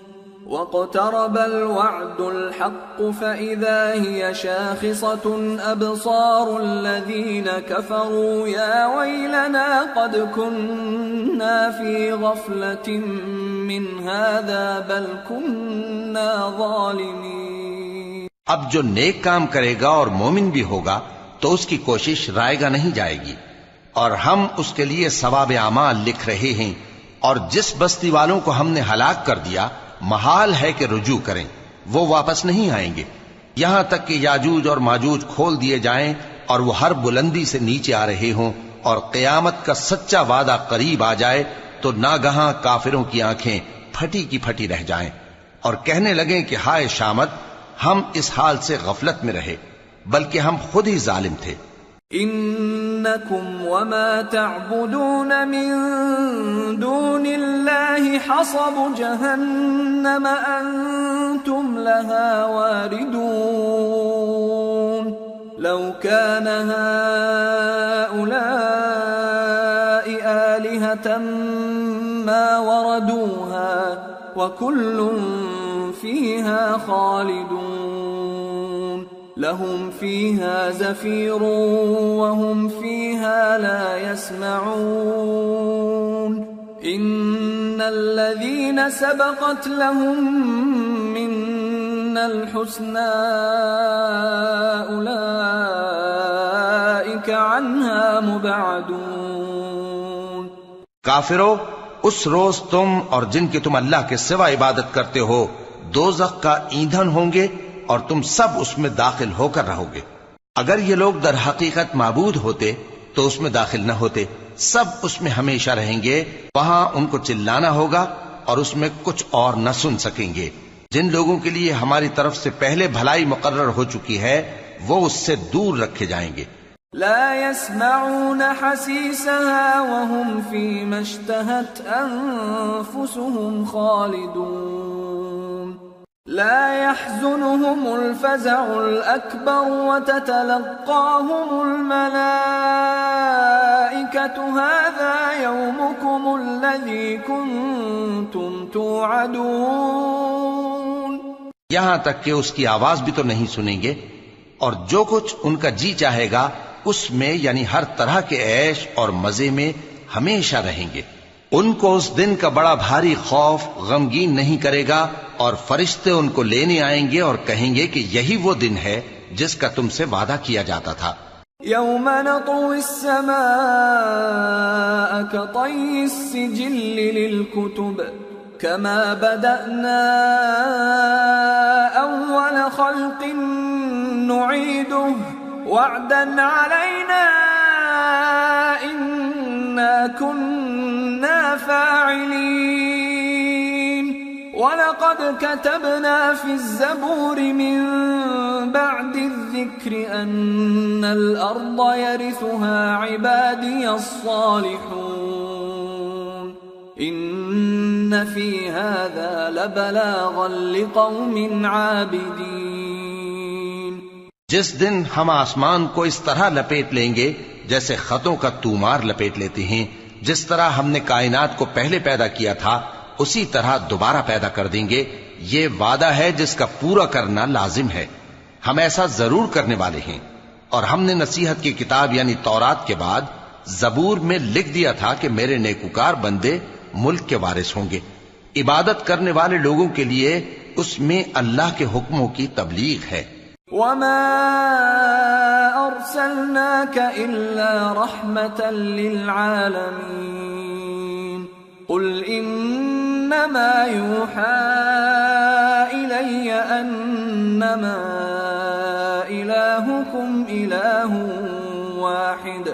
واقترب الوعد الحق فإذا هي شاخصة أبصار الذين كفروا يا ويلنا قد كنا في غفلة من هذا بل كنا ظالمين. اب جو نیک کام کرے گا اور مومن بھی ہوگا تو اس کی کوشش رائے گا نہیں جائے گی اور ہم اس کے لیے ثواب اعمال لکھ رہے ہیں. اور جس بستی والوں کو ہم نے ہلاک کر دیا محال ہے کہ رجوع کریں، وہ واپس نہیں آئیں گے یہاں تک کہ یاجوج اور ماجوج کھول دیے جائیں اور وہ ہر بلندی سے نیچے آ رہے ہوں اور قیامت کا سچا وعدہ قریب آ جائے تو ناگہاں کافروں کی آنکھیں پھٹی کی پھٹی رہ جائیں اور کہنے لگیں کہ ہائے شامت، ہم اس حال سے غفلت میں رہے بلکہ ہم خود ہی ظالم تھے. انکم وما تعبدون من دون اللہ حصب جہنم انتم لها واردون. لو كان هؤلاء آلهة ما وردوها وكل فيها خالدون. لهم فيها زفير وهم فيها لا يسمعون. إن الذين سبقت لهم منا الحسنى أولئك عنها مبعدون. کافرو، اس روز تم اور جن کے تم اللہ کے سوا عبادت کرتے ہو دوزخ کا ایندھن ہوں گے اور تم سب اس میں داخل ہو کر رہو گے. اگر یہ لوگ در حقیقت معبود ہوتے تو اس میں داخل نہ ہوتے، سب اس میں ہمیشہ رہیں گے. وہاں ان کو چلانا ہوگا اور اس میں کچھ اور نہ سن سکیں گے. جن لوگوں کے لیے ہماری طرف سے پہلے بھلائی مقرر ہو چکی ہے وہ اس سے دور رکھے جائیں گے. لا يسمعون حسيسها وهم فيما اشتهت أنفسهم خالدون. لا يحزنهم الفزع الأكبر وتتلقاهم الملائكة هذا يومكم الذي كنتم توعدون. یہاں تک کہ اس کی آواز بھی تو نہیں سنیں گے اور جو کچھ ان کا جی چاہے گا اس میں یعنی ہر طرح کے عیش اور مزے میں ہمیشہ رہیں گے. ان کو اس دن کا بڑا بھاری خوف غمگین نہیں کرے گا اور فرشتے ان کو لینے آئیں گے اور کہیں گے کہ یہی وہ دن ہے جس کا تم سے وعدہ کیا جاتا تھا. يوم نطوي السماء كطي السجل للكتب كما بدأنا أول خلق نعيده وعدا علينا إنا كنا فاعلين ولقد كتبنا في الزبور من بعد الذكر أن الأرض يرثها عبادي الصالحون إن في هذا لبلاغا لقوم عابدين. جس دن ہم آسمان کو اس طرح لپیٹ لیں گے جیسے خطوں کا تومار لپیٹ لیتے ہیں، جس طرح ہم نے کائنات کو پہلے پیدا کیا تھا اسی طرح دوبارہ پیدا کر دیں گے. یہ وعدہ ہے جس کا پورا کرنا لازم ہے. ہم ایسا ضرور کرنے والے ہیں. اور ہم نے نصیحت کی کتاب یعنی تورات کے بعد زبور میں لکھ دیا تھا کہ میرے نیکوکار بندے ملک کے وارث ہوں گے. عبادت کرنے والے لوگوں کے لیے اس میں اللہ کے حکموں کی تبلیغ ہے. وما أرسلناك إلا رحمة للعالمين قل إنما يوحى إلي أنما إلهكم إله واحد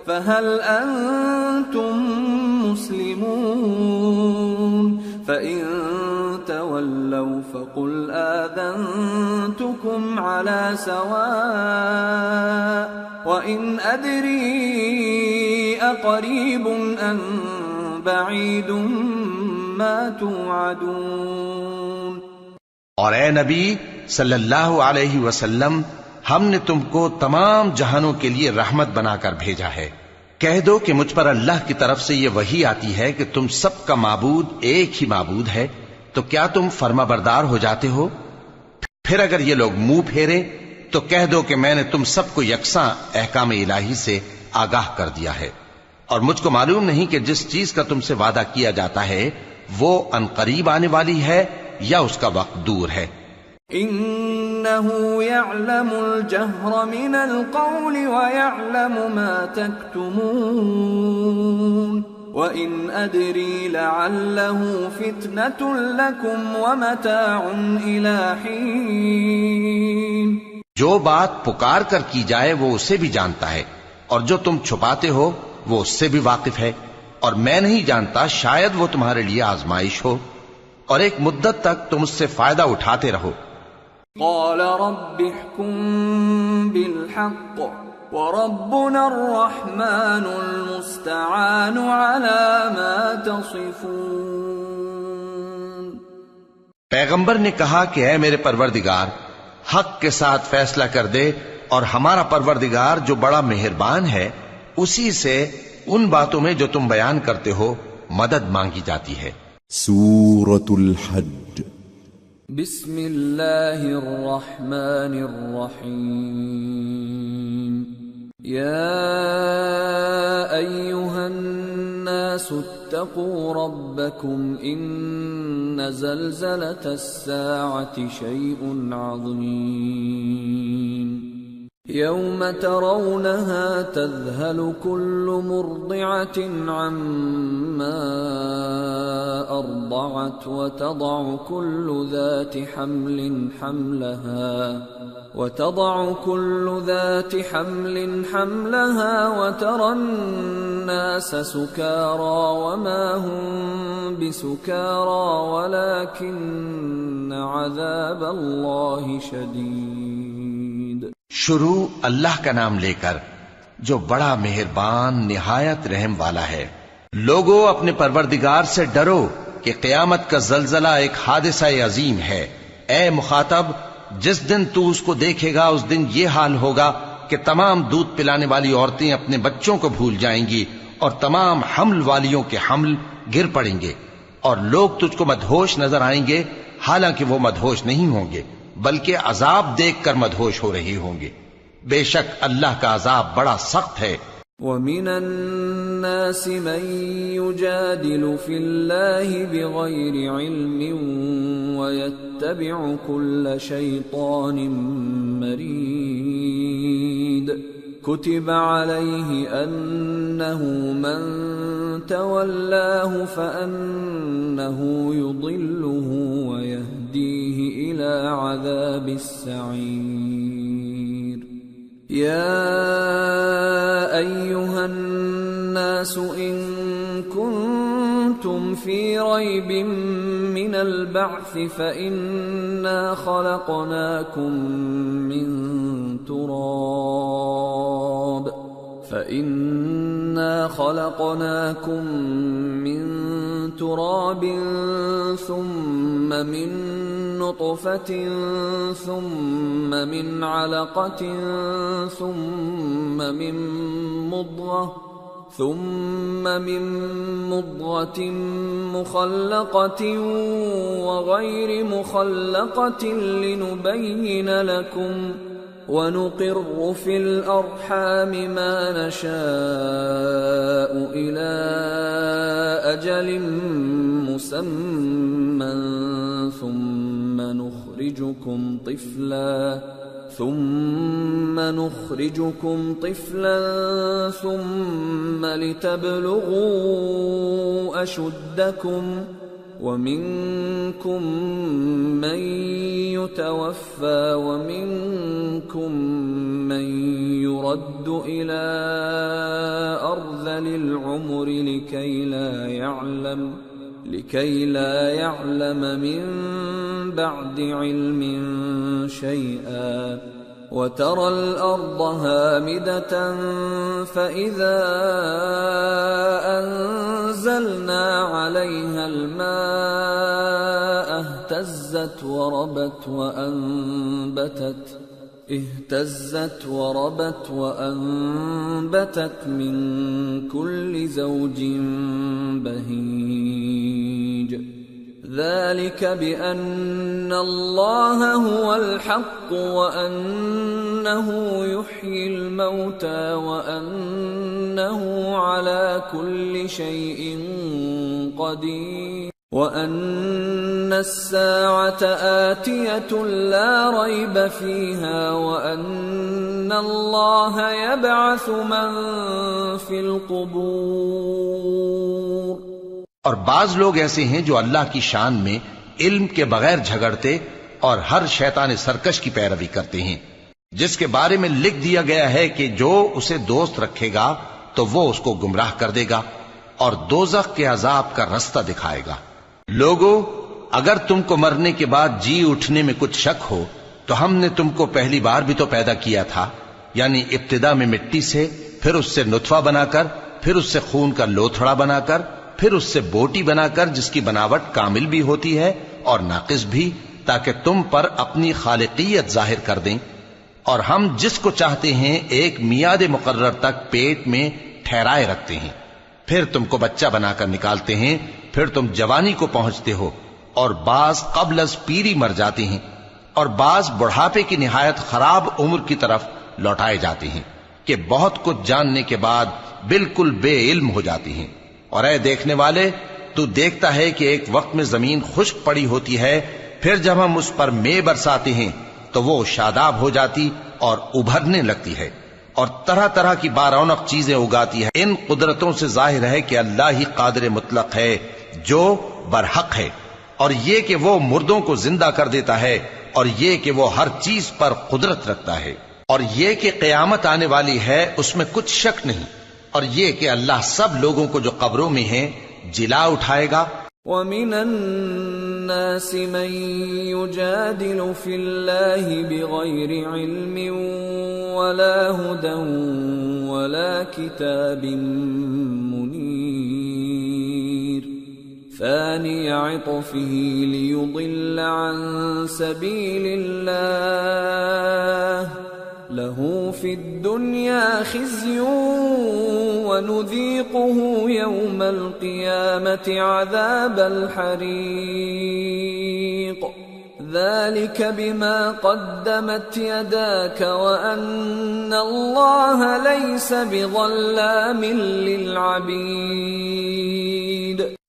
فهل أنتم مسلمون فإن تولوا فقل آذنتكم على سواء وإن أدري أقريب أم بعيد ما توعدون. اور اے نبی صلی اللہ علیہ وسلم، ہم نے تم کو تمام جہانوں کے لیے رحمت بنا کر بھیجا ہے. کہہ دو کہ مجھ پر اللہ کی طرف سے یہ وحی آتی ہے کہ تم سب کا معبود ایک ہی معبود ہے، تو کیا تم فرما بردار ہو جاتے ہو؟ پھر اگر یہ لوگ منہ پھیریں تو کہہ دو کہ میں نے تم سب کو یکساں احکام الہی سے آگاہ کر دیا ہے، اور مجھ کو معلوم نہیں کہ جس چیز کا تم سے وعدہ کیا جاتا ہے وہ عنقریب آنے والی ہے یا اس کا وقت دور ہے. إنه يعلم الجهر من القول ويعلم ما تكتمون وإن أدري لعله فتنة لكم ومتاع إلى حين. جو بات پکار کر کی جائے وہ اسے بھی جانتا ہے، اور جو تم چھپاتے ہو وہ اس سے بھی واقف ہے، اور میں نہیں جانتا، شاید وہ تمہارے لیے آزمائش ہو، اور ایک مدت تک تم اس سے فائدہ اٹھاتے رہو. قال رب احكم بالحق وربنا الرحمن المستعان على ما تصفون. پیغمبر نے کہا کہ اے میرے پروردگار، حق کے ساتھ فیصلہ کر دے، اور ہمارا پروردگار جو بڑا مہربان ہے اسی سے ان باتوں میں جو تم بیان کرتے ہو مدد مانگی جاتی ہے. سورة الحج. بسم اللہ الرحمن الرحیم. یا ایہا الناس اتقوا ربکم ان زلزلة الساعة شیء عظیم يوم ترونها تذهل كل مرضعة عما أرضعت وتضع كل ذات حمل حملها وترى الناس سكارى وما هم بسكارى ولكن عذاب الله شديد. شروع اللہ کا نام لے کر جو بڑا مہربان نہایت رحم والا ہے. لوگو اپنے پروردگار سے ڈرو کہ قیامت کا زلزلہ ایک حادثہ عظیم ہے. اے مخاطب، جس دن تو اس کو دیکھے گا اس دن یہ حال ہوگا کہ تمام دودھ پلانے والی عورتیں اپنے بچوں کو بھول جائیں گی اور تمام حمل والیوں کے حمل گر پڑیں گے، اور لوگ تجھ کو مدہوش نظر آئیں گے حالانکہ وہ مدہوش نہیں ہوں گے بلکہ عذاب دیکھ کر مدہوش ہو رہے ہوں گے. بے شک اللہ کا عذاب بڑا سخت ہے. وَمِنَ النَّاسِ مَن يُجَادِلُ فِي اللَّهِ بِغَيْرِ عِلْمٍ وَيَتَّبِعُ كُلَّ شَيْطَانٍ مَّرِيدٍ. كُتِبَ عَلَيْهِ أَنَّهُ مَن تَوَلَّاهُ فَأَنَّهُ يُضِلُّهُ وَيَهْدِيهِ إِلَى إلى عذاب السعير. يا أيها الناس إن كنتم في ريب من البعث فإنا خلقناكم من تراب ثم من نطفة ثم من علقة ثم من مضغة مخلقة وغير مخلقة لنبين لكم ونقر في الأرحام ما نشاء إلى أجل مسمى ثم نخرجكم طفلا ثم لتبلغوا أشدكم ومنكم من يتوفى ومنكم من يرد إلى أرذل العمر لكي لا يعلم من بعد علم شيئا. وترى الأرض هامدة فإذا أنزلنا عليها الماء اهتزت وربت وأنبتت من كل زوج بهيج. ذلك بأن الله هو الحق وأنه يحيي الموتى وأنه على كل شيء قدير وأن الساعة آتية لا ريب فيها وأن الله يبعث من في القبور. اور بعض لوگ ایسے ہیں جو اللہ کی شان میں علم کے بغیر جھگڑتے اور ہر شیطان سرکش کی پیروی کرتے ہیں، جس کے بارے میں لکھ دیا گیا ہے کہ جو اسے دوست رکھے گا تو وہ اس کو گمراہ کر دے گا اور دوزخ کے عذاب کا رستہ دکھائے گا. لوگو، اگر تم کو مرنے کے بعد جی اٹھنے میں کچھ شک ہو تو ہم نے تم کو پہلی بار بھی تو پیدا کیا تھا، یعنی ابتدا میں مٹی سے، پھر اس سے نطفہ بنا کر، پھر اس سے خون کا لوتھڑا بنا کر، پھر اس سے بوٹی بنا کر جس کی بناوٹ کامل بھی ہوتی ہے اور ناقص بھی، تاکہ تم پر اپنی خالقیت ظاہر کر دیں. اور ہم جس کو چاہتے ہیں ایک میعاد مقرر تک پیٹ میں ٹھہرائے رکھتے ہیں، پھر تم کو بچہ بنا کر نکالتے ہیں، پھر تم جوانی کو پہنچتے ہو، اور بعض قبل از پیری مر جاتے ہیں، اور بعض بڑھاپے کی نہایت خراب عمر کی طرف لوٹائے جاتے ہیں کہ بہت کچھ جاننے کے بعد بالکل بے علم ہو جاتے ہیں. اور اے دیکھنے والے، تو دیکھتا ہے کہ ایک وقت میں زمین خشک پڑی ہوتی ہے، پھر جب ہم اس پر مے برساتے ہیں تو وہ شاداب ہو جاتی اور ابھرنے لگتی ہے اور طرح طرح کی بارونق چیزیں اگاتی ہے. ان قدرتوں سے ظاہر ہے کہ اللہ ہی قادر مطلق ہے جو برحق ہے، اور یہ کہ وہ مردوں کو زندہ کر دیتا ہے، اور یہ کہ وہ ہر چیز پر قدرت رکھتا ہے، اور یہ کہ قیامت آنے والی ہے اس میں کچھ شک نہیں، اور یہ کہ اللہ سب لوگوں کو جو قبروں میں ہیں جلا اٹھائے گا. وَمِنَ النَّاسِ مَن يُجَادِلُ فِي اللَّهِ بِغَيْرِ عِلْمٍ وَلَا هُدًى وَلَا كِتَابٍ مُنِيرٍ ثَانِيَ عِطْفِهِ لِيُضِلَّ عَن سَبِيلِ اللَّهِ لَهُ فِي الدُّنْيَا خِزْيٌ وَنُذِيقُهُ يَوْمَ الْقِيَامَةِ عَذَابَ الْحَرِيقِ ذَلِكَ بِمَا قَدَّمَتْ يَدَاكَ وَأَنَّ اللَّهَ لَيْسَ بِظَلَّامٍ لِّلْعَبِيدِ.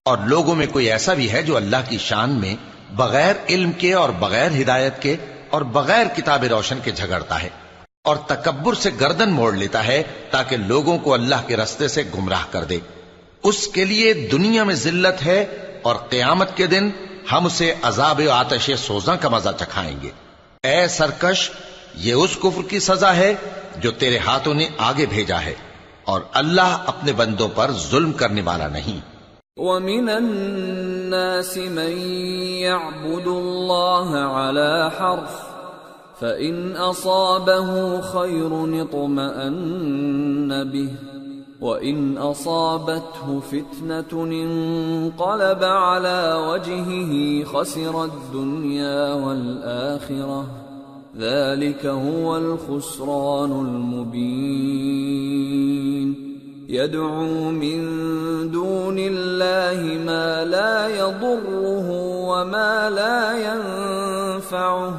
اور لوگوں میں کوئی ایسا بھی ہے جو اللہ کی شان میں بغیر علم کے اور بغیر ہدایت کے اور بغیر کتاب روشن کے جھگڑتا ہے اور تکبر سے گردن موڑ لیتا ہے تاکہ لوگوں کو اللہ کے رستے سے گمراہ کر دے. اس کے لیے دنیا میں ذلت ہے اور قیامت کے دن ہم اسے عذاب آتش سوزاں کا مزہ چکھائیں گے۔ اے سرکش، یہ اس کفر کی سزا ہے جو تیرے ہاتھوں نے آگے بھیجا ہے، اور اللہ اپنے بندوں پر ظلم کرنے والا نہیں۔ وَمِنَ النَّاسِ مَن يَعْبُدُ اللَّهَ عَلَى حَرْفٍ فَإِنْ أَصَابَهُ خَيْرٌ اطْمَأَنَّ بِهِ وَإِنْ أَصَابَتْهُ فِتْنَةٌ انقَلَبَ عَلَى وَجْهِهِ خَسِرَ الدُّنْيَا وَالْآخِرَةَ ذَلِكَ هُوَ الْخُسْرَانُ الْمُبِينُ يَدْعُو مِن دُونِ اللَّهِ مَا لَا يَضُرُّهُ وَمَا لَا يَنفَعُهُ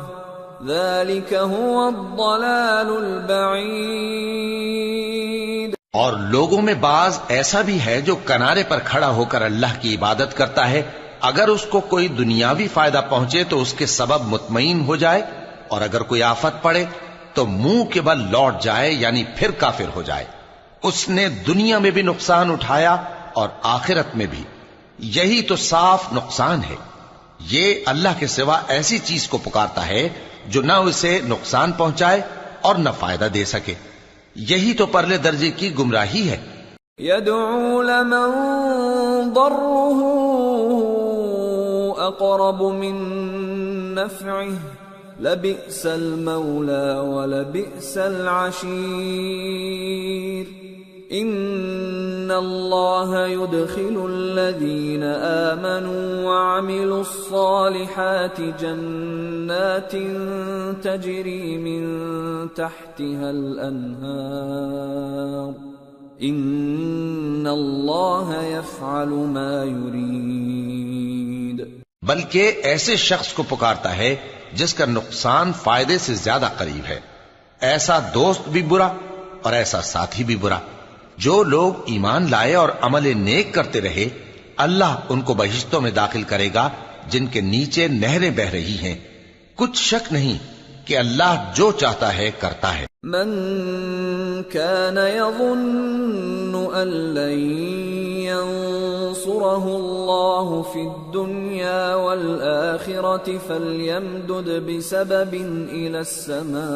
ذَلِكَ هُوَ الضَّلَالُ الْبَعِيدُ۔ اور لوگوں میں بعض ایسا بھی ہے جو کنارے پر کھڑا ہو کر اللہ کی عبادت کرتا ہے، اگر اس کو کوئی دنیاوی فائدہ پہنچے تو اس کے سبب مطمئن ہو جائے، اور اگر کوئی آفت پڑے تو منہ کے بل لوٹ جائے، یعنی پھر کافر ہو جائے۔ اس نے دنیا میں بھی نقصان اٹھایا اور آخرت میں بھی، یہی تو صاف نقصان ہے۔ یہ اللہ کے سوا ایسی چیز کو پکارتا ہے جو نہ اسے نقصان پہنچائے اور نہ فائدہ دے سکے، یہی تو پرلے درجے کی گمراہی ہے۔ يدعو لمن ضره اقرب من نفعه لبئس المولى ولبئس العشير ان اللہ يدخل الذین آمنوا وعملوا الصالحات جنات تجری من تحتها الانہار ان اللہ يفعل ما يريد۔ بلکہ ایسے شخص کو پکارتا ہے جس کا نقصان فائدے سے زیادہ قریب ہے، ایسا دوست بھی برا اور ایسا ساتھی بھی برا۔ جو لوگ ایمان لائے اور عمل نیک کرتے رہے، اللہ ان کو بہشتوں میں داخل کرے گا جن کے نیچے نہریں بہ رہی ہیں۔ کچھ شک نہیں کہ اللہ جو چاہتا ہے کرتا ہے۔ من كان يظن أن لن ينصره الله في الدنيا والآخرة فليمدد بسبب إلى السماء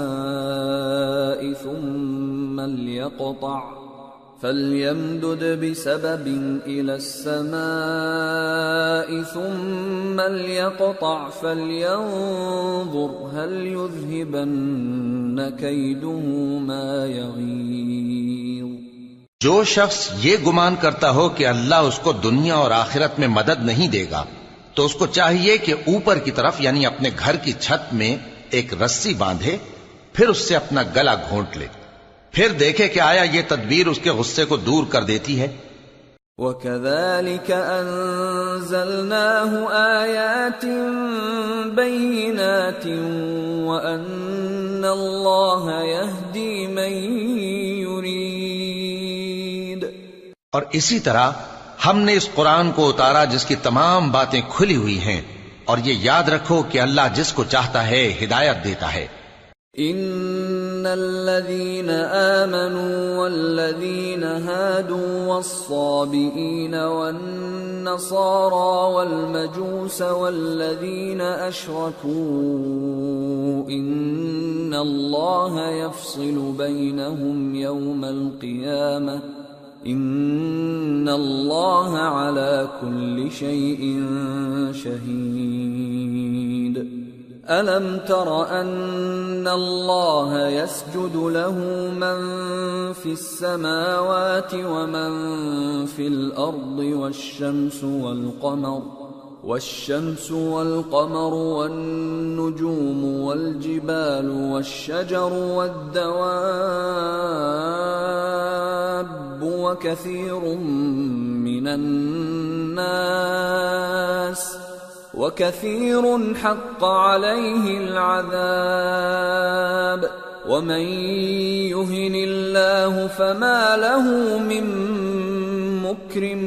ثم ليقطع فلينظر هل يذهبن كيده ما يغيظ۔ جو شخص یہ گمان کرتا ہو کہ اللہ اس کو دنیا اور آخرت میں مدد نہیں دے گا تو اس کو چاہیے کہ اوپر کی طرف یعنی اپنے گھر کی چھت میں ایک رسی باندھے، پھر اس سے اپنا گلا گھونٹ لے، پھر دیکھے کہ آیا یہ تدبیر اس کے غصے کو دور کر دیتی ہے۔ وَكَذَلِكَ أَنزَلْنَاهُ آيَاتٍ بَيِّنَاتٍ وَأَنَّ اللَّهَ يَهْدِي مَن يُرِيدُ۔ اور اسی طرح ہم نے اس قرآن کو اتارا جس کی تمام باتیں کھلی ہوئی ہیں، اور یہ یاد رکھو کہ اللہ جس کو چاہتا ہے ہدایت دیتا ہے۔ ان الذين آمنوا والذين هادوا والصابئين والنصارى والمجوس والذين أشركوا إن الله يفصل بينهم يوم القيامة إن الله على كل شيء شهيد۔ أَلَمْ تَرَ أَنَّ اللَّهَ يَسْجُدُ لَهُ مَن فِي السَّمَاوَاتِ وَمَن فِي الْأَرْضِ والشَّمْسُ وَالْقَمَرُ وَالنُّجُومُ وَالْجِبَالُ وَالشَّجَرُ وَالدَّوَابُّ وكثير حق عليه العذاب ومن يهن الله فما له من مكرم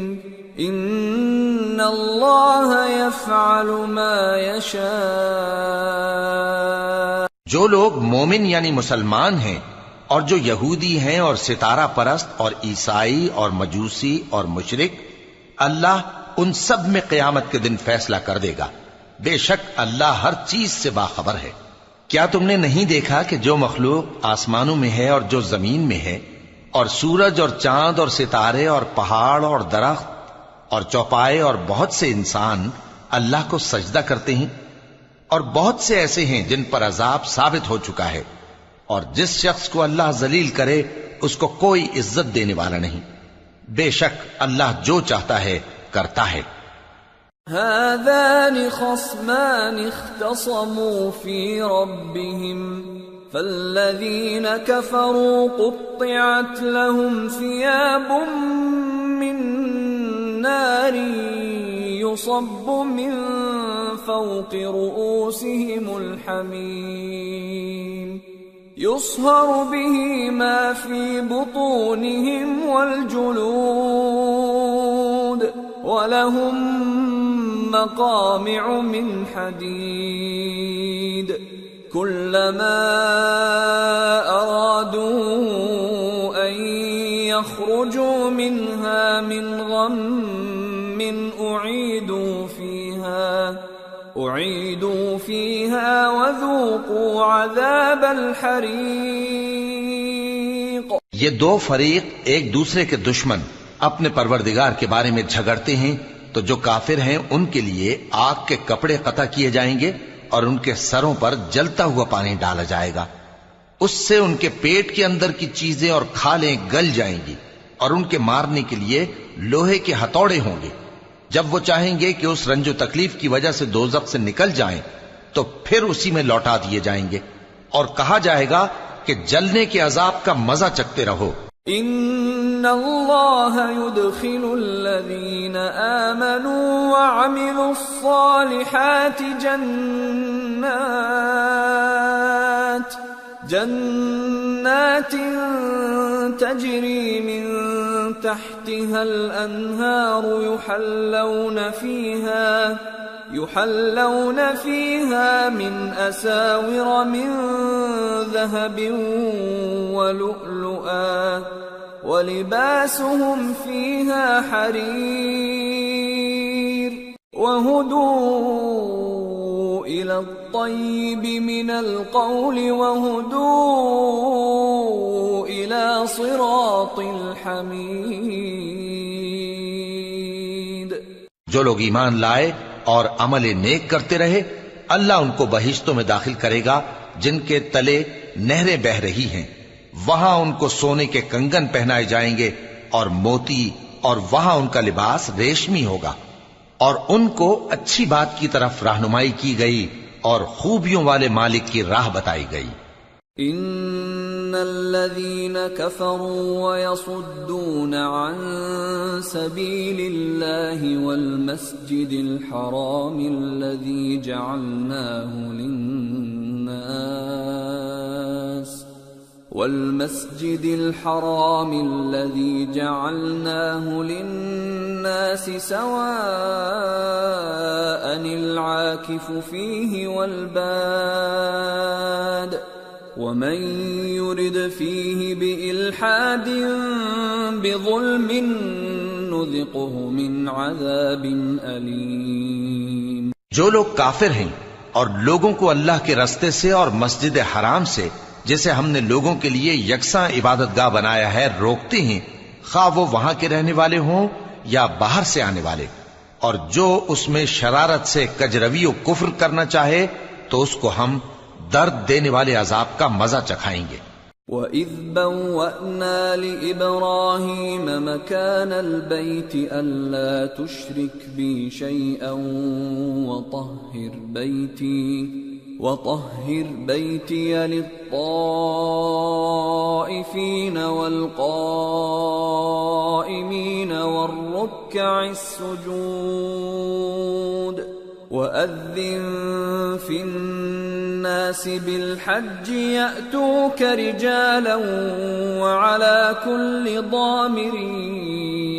ان الله يفعل ما يشاء۔ جو لوگ مومن یعنی مسلمان ہیں اور جو یہودی ہیں اور ستارہ پرست اور عیسائی اور مجوسی اور مشرک، اللہ ان سب میں قیامت کے دن فیصلہ کر دے گا۔ بے شک اللہ ہر چیز سے باخبر ہے۔ کیا تم نے نہیں دیکھا کہ جو مخلوق آسمانوں میں ہے اور جو زمین میں ہے، اور سورج اور چاند اور ستارے اور پہاڑ اور درخت اور چوپائے اور بہت سے انسان اللہ کو سجدہ کرتے ہیں، اور بہت سے ایسے ہیں جن پر عذاب ثابت ہو چکا ہے، اور جس شخص کو اللہ ذلیل کرے اس کو کوئی عزت دینے والا نہیں۔ بے شک اللہ جو چاہتا ہے کرتا ہے۔ هذان خصمان اختصموا في ربهم فالذين كفروا قطعت لهم ثياب من نار يصب من فوق رؤوسهم الحميم يصهر به ما في بطونهم والجلود ولهم مقامع من حديد كلما أرادوا أن يخرجوا منها من غم أعيدوا فيها وذوقوا عذاب الحريق۔ یہ دو فریق ایک دوسرے کے دشمن اپنے پروردگار کے بارے میں جھگڑتے ہیں، تو جو کافر ہیں ان کے لیے آگ کے کپڑے قطع کیے جائیں گے اور ان کے سروں پر جلتا ہوا پانی ڈالا جائے گا، اس سے ان کے پیٹ کے اندر کی چیزیں اور کھالیں گل جائیں گی، اور ان کے مارنے کے لیے لوہے کے ہتھوڑے ہوں گے۔ جب وہ چاہیں گے کہ اس رنج و تکلیف کی وجہ سے دوزخ سے نکل جائیں تو پھر اسی میں لوٹا دیے جائیں گے، اور کہا جائے گا کہ جلنے کے عذاب کا مزہ چکھتے رہو۔ ان اللہ يدخل الذین آمنوا وعملوا الصالحات جنات تجری من تحتها الانہار يحلون فيها من اساور من ذهب ولؤلؤا ولباسهم فيها حرير وهدوا إلى الطيب من القول وهدوا إلى صراط الحميد۔ جو لوگ ایمان لائے اور عمل نیک کرتے رہے، اللہ ان کو بہشتوں میں داخل کرے گا جن کے تلے نہریں بہ رہی ہیں، وہاں ان کو سونے کے کنگن پہنائے جائیں گے اور موتی، اور وہاں ان کا لباس ریشمی ہوگا، اور ان کو اچھی بات کی طرف رہنمائی کی گئی اور خوبیوں والے مالک کی راہ بتائی گئی۔ ان الذين كفروا ويصدون عن سبيل الله والمسجد الحرام الذي جعلناه للناس سواء العاكف فيه والباد ومن يرد فيه بإلحاد بظلم نذقه من عذاب أليم۔ جو لوگ کافر ہیں اور لوگوں کو اللہ کے رستے سے اور مسجد حرام سے جسے ہم نے لوگوں کے لیے یکساں عبادت گاہ بنایا ہے روکتے ہیں، خواہ وہ وہاں کے رہنے والے ہوں یا باہر سے آنے والے، اور جو اس میں شرارت سے کجروی و کفر کرنا چاہے تو اس کو ہم درد دینے والے عذاب کا مزہ چکھائیں گے۔ وَإِذْ بَوَّأْنَا لِإِبْرَاهِيمَ مَكَانَ الْبَيْتِ أَلَّا تُشْرِكْ بِي شَيْئًا وَطَهِّرْ بَيْتِيَ لِلطَّائِفِينَ وَالْقَائِمِينَ وَالرُّكَّعِ السُّجُودِ وَأَذِّن فِي النَّاسِ بِالْحَجِّ يَأْتُوكَ رِجَالًا وَعَلَى كُلِّ ضَامِرٍ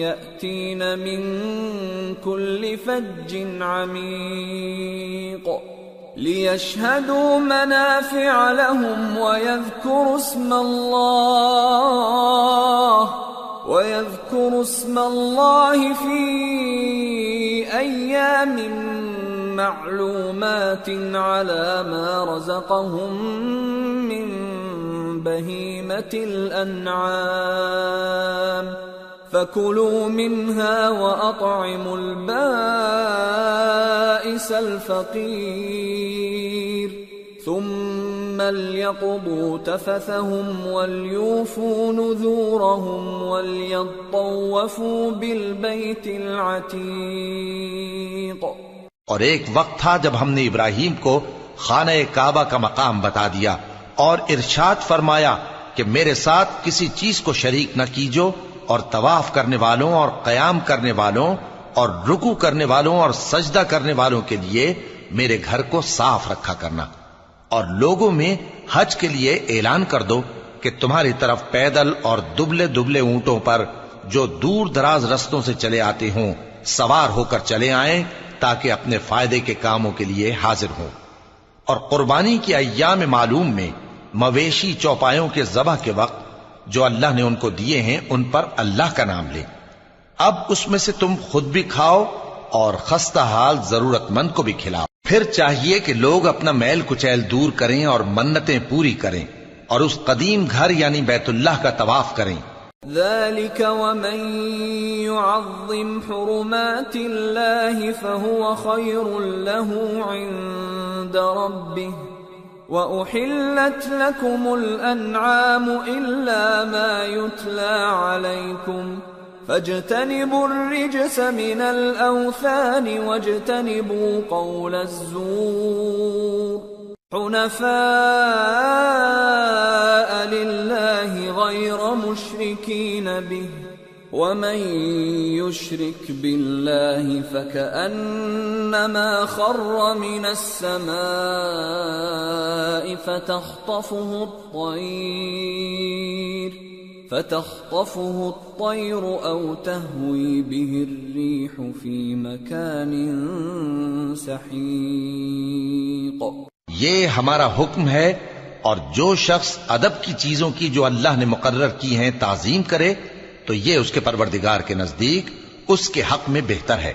يَأْتِينَ مِنْ كُلِّ فَجٍّ عَمِيقٍ لِيَشْهَدُوا مَنَافِعَ لَهُمْ وَيَذْكُرُوا اسْمَ اللَّهِ فِي أَيَّامٍ معلومات على ما رزقهم من بهيمة الأنعام فكلوا منها وأطعموا البائس الفقير ثم ليقضوا تفثهم وليوفوا نذورهم وليطوفوا بالبيت العتيق۔ اور ایک وقت تھا جب ہم نے ابراہیم کو خانہ کعبہ کا مقام بتا دیا اور ارشاد فرمایا کہ میرے ساتھ کسی چیز کو شریک نہ کیجو، اور طواف کرنے والوں اور قیام کرنے والوں اور رکوع کرنے والوں اور سجدہ کرنے والوں کے لیے میرے گھر کو صاف رکھا کرنا، اور لوگوں میں حج کے لیے اعلان کر دو کہ تمہاری طرف پیدل اور دبلے دبلے اونٹوں پر جو دور دراز رستوں سے چلے آتے ہوں سوار ہو کر چلے آئیں تاکہ اپنے فائدے کے کاموں کے لیے حاضر ہوں۔ اور قربانی کی ایام معلوم میں مویشی چوپایوں کے ذبح کے وقت جو اللہ نے ان کو دیے ہیں ان پر اللہ کا نام لیں۔ اب اس میں سے تم خود بھی کھاؤ اور خستہ حال ضرورت مند کو بھی کھلاؤ۔ پھر چاہیے کہ لوگ اپنا میل کچیل دور کریں اور منتیں پوری کریں اور اس قدیم گھر یعنی بیت اللہ کا طواف کریں۔ ذلك ومن يعظم حرمات الله فهو خير له عند ربه وأحلت لكم الأنعام إلا ما يتلى عليكم فاجتنبوا الرجس من الأوثان واجتنبوا قول الزور حنفاء لله غير مشركين به ومن يشرك بالله فكأنما خر من السماء فتخطفه الطير أو تهوي به الريح في مكان سحيق۔ یہ ہمارا حکم ہے، اور جو شخص ادب کی چیزوں کی جو اللہ نے مقرر کی ہیں تعظیم کرے تو یہ اس کے پروردگار کے نزدیک اس کے حق میں بہتر ہے۔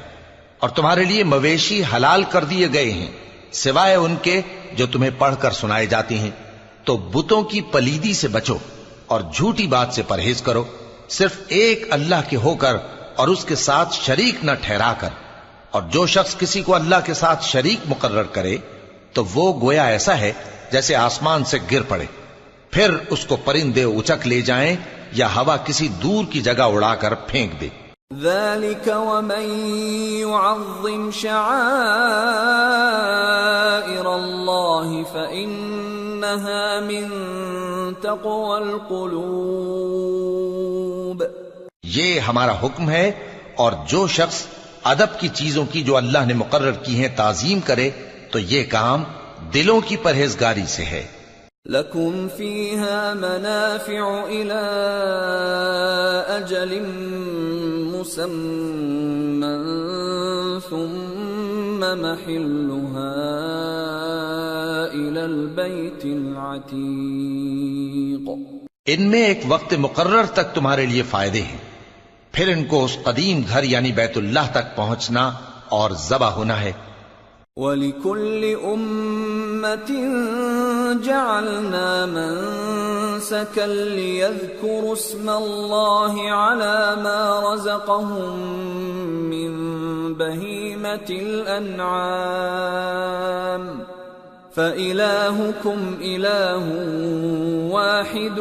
اور تمہارے لیے مویشی حلال کر دیے گئے ہیں سوائے ان کے جو تمہیں پڑھ کر سنائے جاتے ہیں، تو بتوں کی پلیدی سے بچو اور جھوٹی بات سے پرہیز کرو، صرف ایک اللہ کے ہو کر اور اس کے ساتھ شریک نہ ٹھہرا کر۔ اور جو شخص کسی کو اللہ کے ساتھ شریک مقرر کرے تو وہ گویا ایسا ہے جیسے آسمان سے گر پڑے، پھر اس کو پرندے اچک لے جائیں یا ہوا کسی دور کی جگہ اڑا کر پھینک دے۔ ذلك ومن يعظم شعائر الله فإنها من تقوى القلوب۔ یہ ہمارا حکم ہے، اور جو شخص ادب کی چیزوں کی جو اللہ نے مقرر کی ہیں تعظیم کرے تو یہ کام دلوں کی پرہیزگاری سے ہے۔ لَكُمْ فِيهَا مَنَافِعُ إِلَىٰ أَجَلٍ مُّسَمًّى ثُمَّ مَحِلُّهَا إِلَى الْبَيْتِ الْعَتِيقِ۔ ان میں ایک وقت مقرر تک تمہارے لیے فائدے ہیں، پھر ان کو اس قدیم گھر یعنی بیت اللہ تک پہنچنا اور ذبح ہونا ہے۔ وَلِكُلِّ أُمَّةٍ جَعَلْنَا مَنسَكًا لِيَذْكُرُوا اسْمَ اللَّهِ عَلَى مَا رَزَقَهُم مِّن بَهِيمَةِ الْأَنْعَامِ فَإِلَٰهُكُمْ إِلَٰهٌ وَاحِدٌ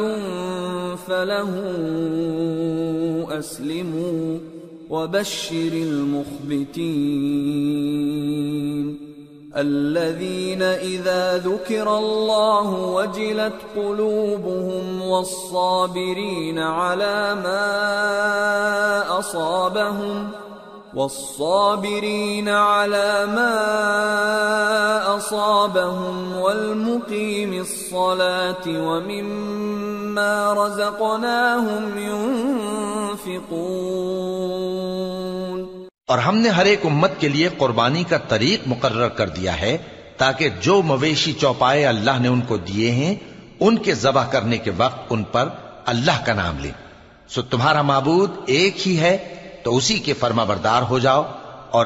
فَلَهُ أَسْلِمُوا وَبَشِّرِ الْمُخْبِتِينَ الَّذِينَ إِذَا ذُكِرَ اللَّهُ وَجِلَتْ قُلُوبُهُمْ وَالصَّابِرِينَ عَلَى مَا أَصَابَهُمْ وَالْمُقِيمِ الصَّلَاةِ وَمِمَّا رَزَقْنَاهُمْ يُنْفِقُونَ۔ اور ہم نے ہر ایک امت کے لیے قربانی کا طریق مقرر کر دیا ہے تاکہ جو مویشی چوپائے اللہ نے ان کو دیے ہیں ان کے ذبح کرنے کے وقت ان پر اللہ کا نام لیں۔ سو تمہارا معبود ایک ہی ہے تو اسی کے فرما بردار ہو جاؤ اور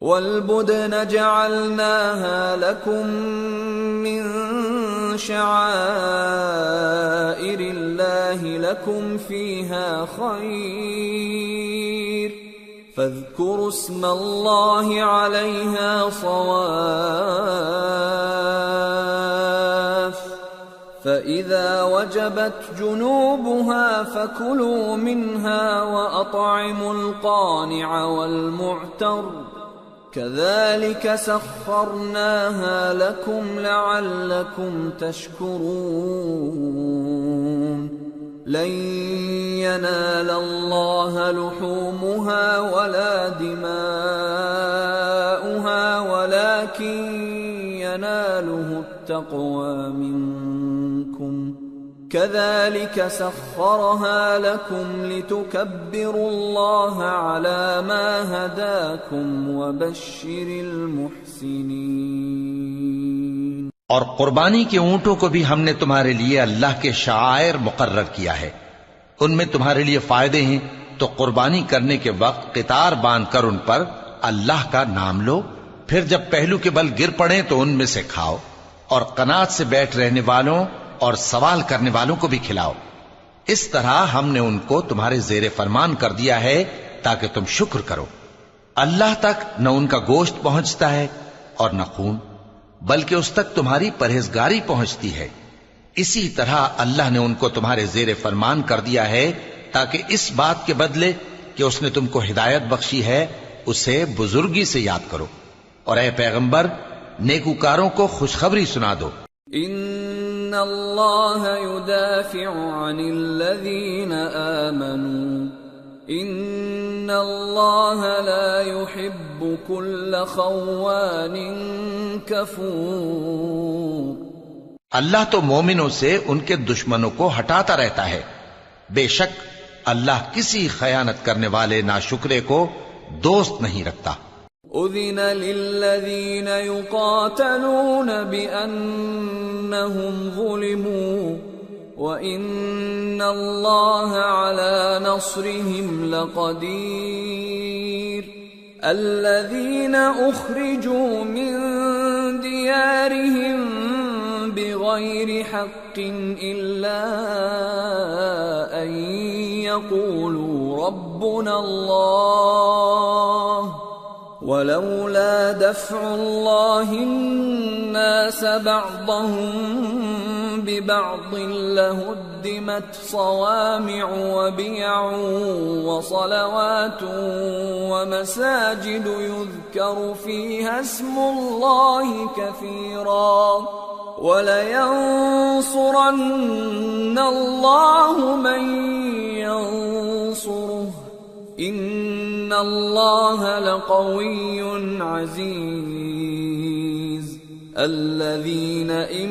والبدن جعلناها لكم من شعائر الله لكم فيها خير فاذكروا اسم الله عليها صواف فإذا وجبت جنوبها فكلوا منها وأطعموا القانع والمعتر كذلك سخرناها لكم لعلكم تشكرون لن ينال الله لحومها ولا دماؤها ولكن يناله التقوى منكم كذلك سخرها لكم لتكبروا الله على ما هداكم وبشر المحسنين۔ اور قربانی کے اونٹوں کو بھی ہم نے تمہارے لیے اللہ کے شعائر مقرر کیا ہے، ان میں تمہارے لیے فائدے ہیں، تو قربانی کرنے کے وقت قطار باندھ کر ان پر اللہ کا نام لو، پھر جب پہلو کے بل گر پڑیں تو ان میں سے کھاؤ، اور قناعت سے بیٹھ رہنے والوں اور سوال کرنے والوں کو بھی کھلاؤ۔ اس طرح ہم نے ان کو تمہارے زیر فرمان کر دیا ہے تاکہ تم شکر کرو۔ اللہ تک نہ ان کا گوشت پہنچتا ہے اور نہ خون، بلکہ اس تک تمہاری پرہیزگاری پہنچتی ہے۔ اسی طرح اللہ نے ان کو تمہارے زیر فرمان کر دیا ہے تاکہ اس بات کے بدلے کہ اس نے تم کو ہدایت بخشی ہے اسے بزرگی سے یاد کرو، اور اے پیغمبر نیکوکاروں کو خوشخبری سنا دو۔ ان اللہ یدافع عن الذین آمنوا ان اللہ لا يحب كل خوان کفور۔ اللہ تو مومنوں سے ان کے دشمنوں کو ہٹاتا رہتا ہے، بے شک اللہ کسی خیانت کرنے والے ناشکرے کو دوست نہیں رکھتا۔ اذن للذین یقاتلون بأنہم ظلموا وَإِنَّ اللَّهَ عَلَى نَصْرِهِمْ لَقَدِيرٌ الَّذِينَ أُخْرِجُوا مِنْ دِيَارِهِمْ بِغَيْرِ حَقٍّ إِلَّا أَنْ يَقُولُوا رَبُّنَا اللَّهُ وَلَوْلَا دَفْعُ اللَّهِ النَّاسَ بَعْضَهُمْ بِبَعْضٍ لَهُدِّمَتْ صَوَامِعُ وَبِيَعٌ وَصَلَوَاتٌ وَمَسَاجِدُ يُذْكَرُ فِيهَا اسْمُ اللَّهِ كَثِيرًا وَلَيَنصُرَنَّ اللَّهُ مَن يَنصُرُهُ إِنَّ اللَّهَ لَقَوِيٌّ عَزِيزٌ الَّذِينَ إِن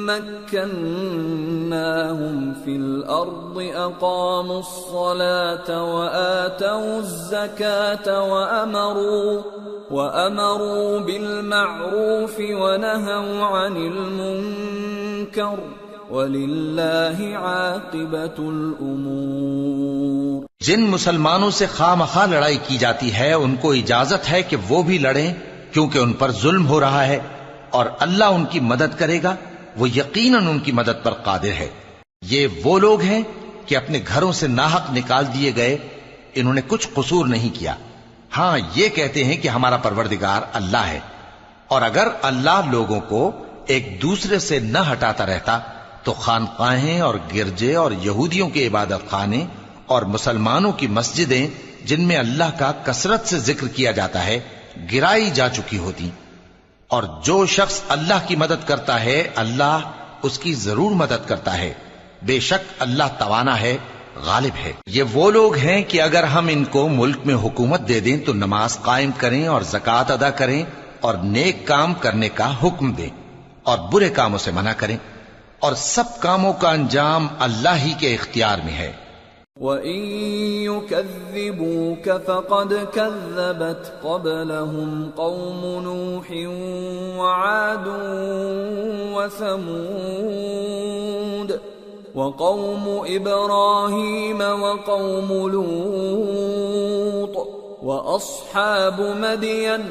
مَّكَّنَّاهُمْ فِي الْأَرْضِ أَقَامُوا الصَّلَاةَ وَآتَوُا الزَّكَاةَ وَأَمَرُوا بِالْمَعْرُوفِ وَنَهَوْا عَنِ الْمُنكَرِ وَلِلَّهِ عَاقِبَةُ الْأُمُورِ۔ جن مسلمانوں سے خواہ مخواہ لڑائی کی جاتی ہے ان کو اجازت ہے کہ وہ بھی لڑیں، کیونکہ ان پر ظلم ہو رہا ہے، اور اللہ ان کی مدد کرے گا، وہ یقیناً ان کی مدد پر قادر ہے۔ یہ وہ لوگ ہیں کہ اپنے گھروں سے ناحق نکال دیے گئے، انہوں نے کچھ قصور نہیں کیا، ہاں یہ کہتے ہیں کہ ہمارا پروردگار اللہ ہے۔ اور اگر اللہ لوگوں کو ایک دوسرے سے نہ ہٹاتا رہتا تو خانقاہیں اور گرجے اور یہودیوں کے عبادت خانے اور مسلمانوں کی مسجدیں جن میں اللہ کا کثرت سے ذکر کیا جاتا ہے گرائی جا چکی ہوتی۔ اور جو شخص اللہ کی مدد کرتا ہے اللہ اس کی ضرور مدد کرتا ہے، بے شک اللہ توانا ہے، غالب ہے۔ یہ وہ لوگ ہیں کہ اگر ہم ان کو ملک میں حکومت دے دیں تو نماز قائم کریں اور زکوٰۃ ادا کریں اور نیک کام کرنے کا حکم دیں اور برے کاموں سے منع کریں، اور سب کاموں کا انجام اللہ ہی کے اختیار میں ہے۔ وَإِن يُكَذِّبُوكَ فَقَدْ كَذَّبَتْ قَبْلَهُمْ قَوْمُ نُوحٍ وَعَادٌ وَثَمُودُ وَقَوْمُ إِبْرَاهِيمَ وَقَوْمُ لُوطٍ وَأَصْحَابُ مَدْيَنَ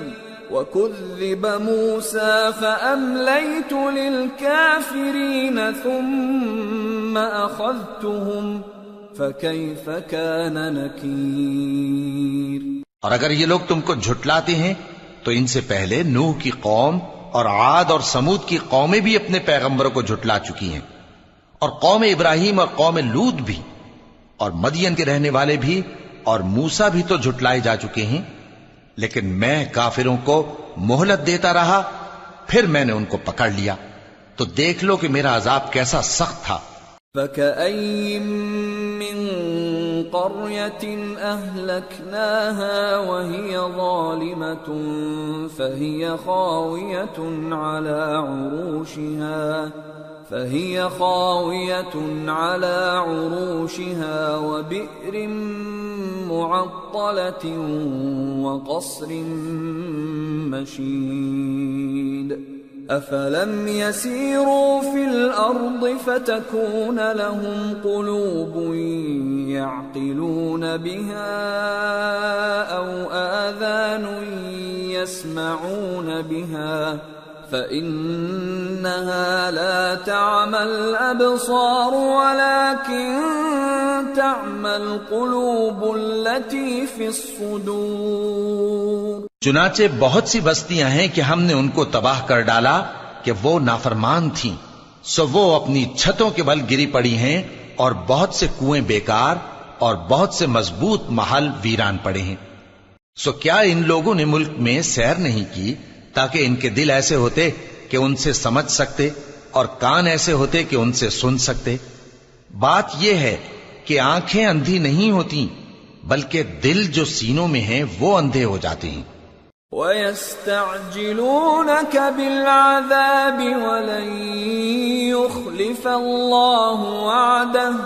وَكُذِّبَ مُوسَى فَأَمْلَيْتُ لِلْكَافِرِينَ ثُمَّ أَخَذْتُهُمْ فَكَيْفَ كَانَ نَكِيرِ۔ اور اگر یہ لوگ تم کو جھٹلاتے ہیں تو ان سے پہلے نوح کی قوم اور عاد اور سمود کی قومیں بھی اپنے پیغمبروں کو جھٹلا چکی ہیں، اور قوم ابراہیم اور قوم لوط بھی، اور مدین کے رہنے والے بھی، اور موسیٰ بھی تو جھٹلائے جا چکے ہیں، لیکن میں کافروں کو مہلت دیتا رہا، پھر میں نے ان کو پکڑ لیا، تو دیکھ لو کہ میرا عذاب کیسا سخت تھا۔ فَكَأَيٍّ مِّن قَرْيَةٍ أَهْلَكْنَاهَا وَهِيَ ظَالِمَةٌ فَهِيَ خَاوِيَةٌ عَلَى عُرُوشِهَا وَبِئْرٍ مُّعَطَّلَةٍ وَقَصْرٍ مَّشِيدٍ أَفَلَمْ يَسِيرُوا فِي الْأَرْضِ فَتَكُونَ لَهُمْ قُلُوبٌ يَعْقِلُونَ بِهَا أَوْ آذَانٌ يَسْمَعُونَ بِهَا فَإِنَّهَا لَا تَعْمَى الْأَبْصَارُ وَلَكِن تَعْمَى الْقُلُوبُ الَّتِي فِي الصُّدُورِ۔ چنانچہ بہت سی بستیاں ہیں کہ ہم نے ان کو تباہ کر ڈالا کہ وہ نافرمان تھیں، سو وہ اپنی چھتوں کے بل گری پڑی ہیں، اور بہت سے کنویں بیکار اور بہت سے مضبوط محل ویران پڑے ہیں۔ سو کیا ان لوگوں نے ملک میں سیر نہیں کی تاکہ ان کے دل ایسے ہوتے کہ ان سے سمجھ سکتے اور کان ایسے ہوتے کہ ان سے سن سکتے؟ بات یہ ہے کہ آنکھیں اندھی نہیں ہوتی، بلکہ دل جو سینوں میں ہیں وہ اندھے ہو جاتے ہیں۔ وَيَسْتَعْجِلُونَكَ بِالْعَذَابِ وَلَن يُخْلِفَ اللَّهُ وَعْدَهُ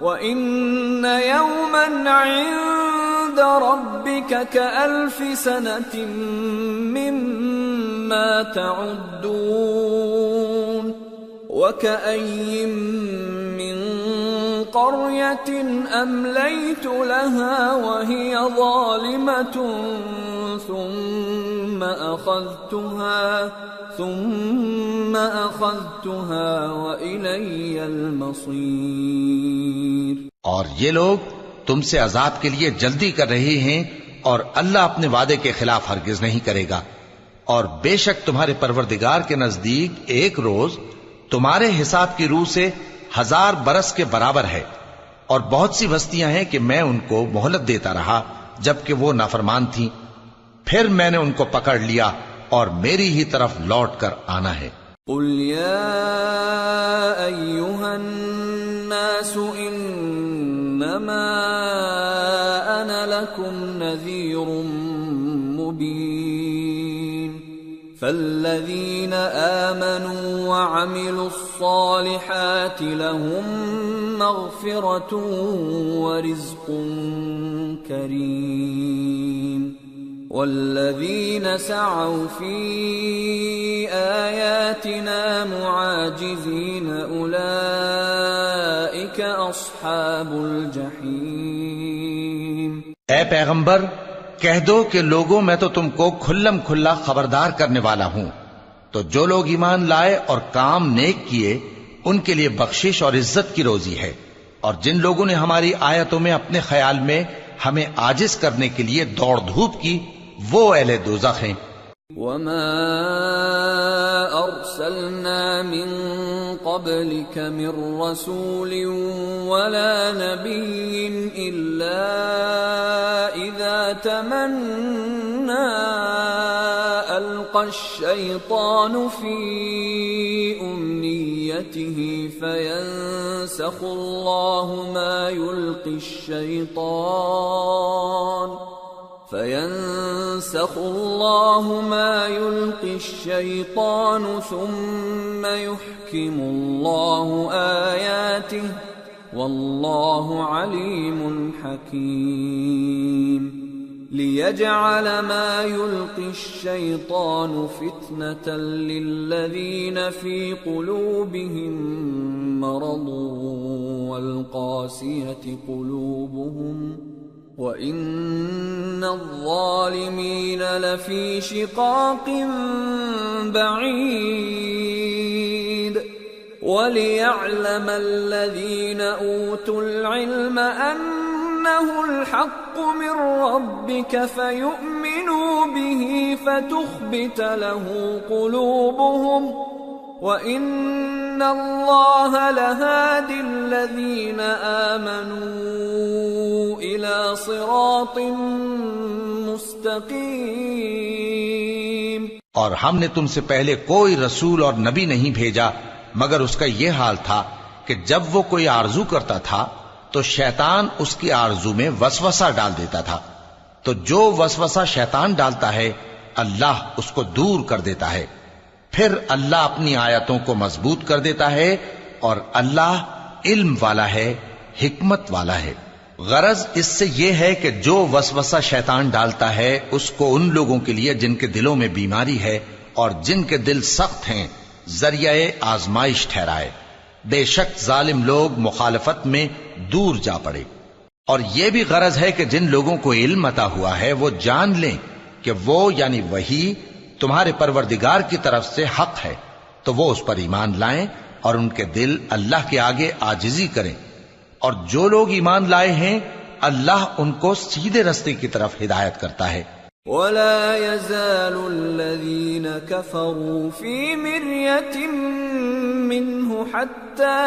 وَإِنَّ يَوْمًا عِندَ رَبِّكَ كَأَلْفِ سَنَةٍ مِّمَّا تَعُدُّونَ وَكَأَيٍّ مِّن قَرْيَةٍ أَمْلَيْتُ لَهَا وَهِيَ ظَالِمَةٌ ثُمَّ أَخَذْتُهَا وَإِلَيَّ الْمَصِيرُ۔ اور یہ لوگ تم سے عذاب کے لیے جلدی کر رہے ہیں، اور اللہ اپنے وعدے کے خلاف ہرگز نہیں کرے گا، اور بے شک تمہارے پروردگار کے نزدیک ایک روز تمہارے حساب کی روح سے 1000 برس کے برابر ہے، اور بہت سی بستیاں ہیں کہ میں ان کو مہلت دیتا رہا جبکہ وہ نافرمان تھیں، پھر میں نے ان کو پکڑ لیا اور میری ہی طرف لوٹ کر آنا ہے۔ قُلْ يَا أَيُّهَا النَّاسُ إِنَّمَا أَنَا لَكُمْ نَذِيرٌ مُّبِينٌ فَالَّذِينَ آمَنُوا وَعَمِلُوا الصَّالِحَاتِ لَهُم مَّغْفِرَةٌ وَرِزْقٌ كَرِيمٌ وَالَّذِينَ سَعَوْا فِي آيَاتِنَا مُعَاجِزِينَ أُولَئِكَ أَصْحَابُ الْجَحِيمِ۔ اے پیغمبر کہہ دو کہ لوگوں میں تو تم کو کھلم کھلا خبردار کرنے والا ہوں، تو جو لوگ ایمان لائے اور کام نیک کیے ان کے لیے بخشش اور عزت کی روزی ہے، اور جن لوگوں نے ہماری آیتوں میں اپنے خیال میں ہمیں عاجز کرنے کے لیے دوڑ دھوپ کی، وہ اہل دوزخ ہیں۔ وَمَا أَرْسَلْنَا مِن قَبْلِكَ مِن رَّسُولٍ وَلَا نَبِيٍّ إِلَّا إِذَا تَمَنَّى أَلْقَى الشَّيْطَانُ فِي أُمْنِيَّتِهِ فَيَنسَخُ اللَّهُ مَا يُلْقِي الشَّيْطَانُ ثُمَّ يُحْكِمُ اللَّهُ آيَاتِهِ واللہ علیم حکیم ليجعل ما يلقي الشيطان فتنة للذين في قلوبهم مرض والقاسية قلوبهم وإن الظالمين لفي شقاق بعيد وليعلم الذين أوتوا العلم أنه الحق من ربك فيؤمنوا به فتخبت له قلوبهم وَإِنَّ اللَّهَ لَهَادِ الَّذِينَ آمَنُوا إِلَى صِرَاطٍ مُسْتَقِيمٍ۔ اور ہم نے تم سے پہلے کوئی رسول اور نبی نہیں بھیجا مگر اس کا یہ حال تھا کہ جب وہ کوئی آرزو کرتا تھا تو شیطان اس کی آرزو میں وسوسہ ڈال دیتا تھا، تو جو وسوسہ شیطان ڈالتا ہے اللہ اس کو دور کر دیتا ہے، پھر اللہ اپنی آیتوں کو مضبوط کر دیتا ہے، اور اللہ علم والا ہے، حکمت والا ہے۔ غرض اس سے یہ ہے کہ جو وسوسہ شیطان ڈالتا ہے اس کو ان لوگوں کے لیے جن کے دلوں میں بیماری ہے اور جن کے دل سخت ہیں ذریعہ آزمائش ٹھہرائے۔ بے شک ظالم لوگ مخالفت میں دور جا پڑے۔ اور یہ بھی غرض ہے کہ جن لوگوں کو علم عطا ہوا ہے وہ جان لیں کہ وہ یعنی وحی تمہارے پروردگار کی طرف سے حق ہے، تو وہ اس پر ایمان لائیں اور ان کے دل اللہ کے آگے عاجزی کریں، اور جو لوگ ایمان لائے ہیں اللہ ان کو سیدھے رستے کی طرف ہدایت کرتا ہے۔ وَلَا يَزَالُ الَّذِينَ كَفَرُوا فِي مِرْيَةٍ مِّنْهُ حَتَّى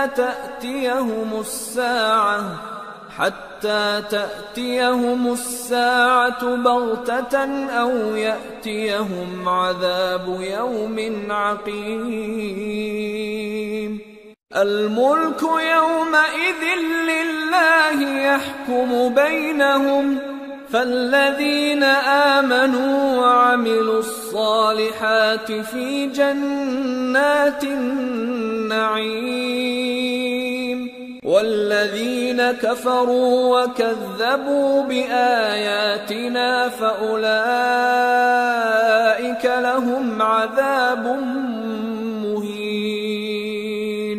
تَأْتِيَهُمُ السَّاعَةُ بَغْتَةً أَوْ يَأْتِيَهُمْ عَذَابُ يَوْمٍ عَقِيمٍ الْمُلْكُ يَوْمَئِذٍ لِلَّهِ يَحْكُمُ بَيْنَهُمْ فَالَّذِينَ آمَنُوا وَعَمِلُوا الصَّالِحَاتِ فِي جَنَّاتِ النَّعِيمِ وَالَّذِينَ كَفَرُوا وَكَذَّبُوا بِآيَاتِنَا فَأُولَئِكَ لَهُمْ عَذَابٌ مُّهِينٌ۔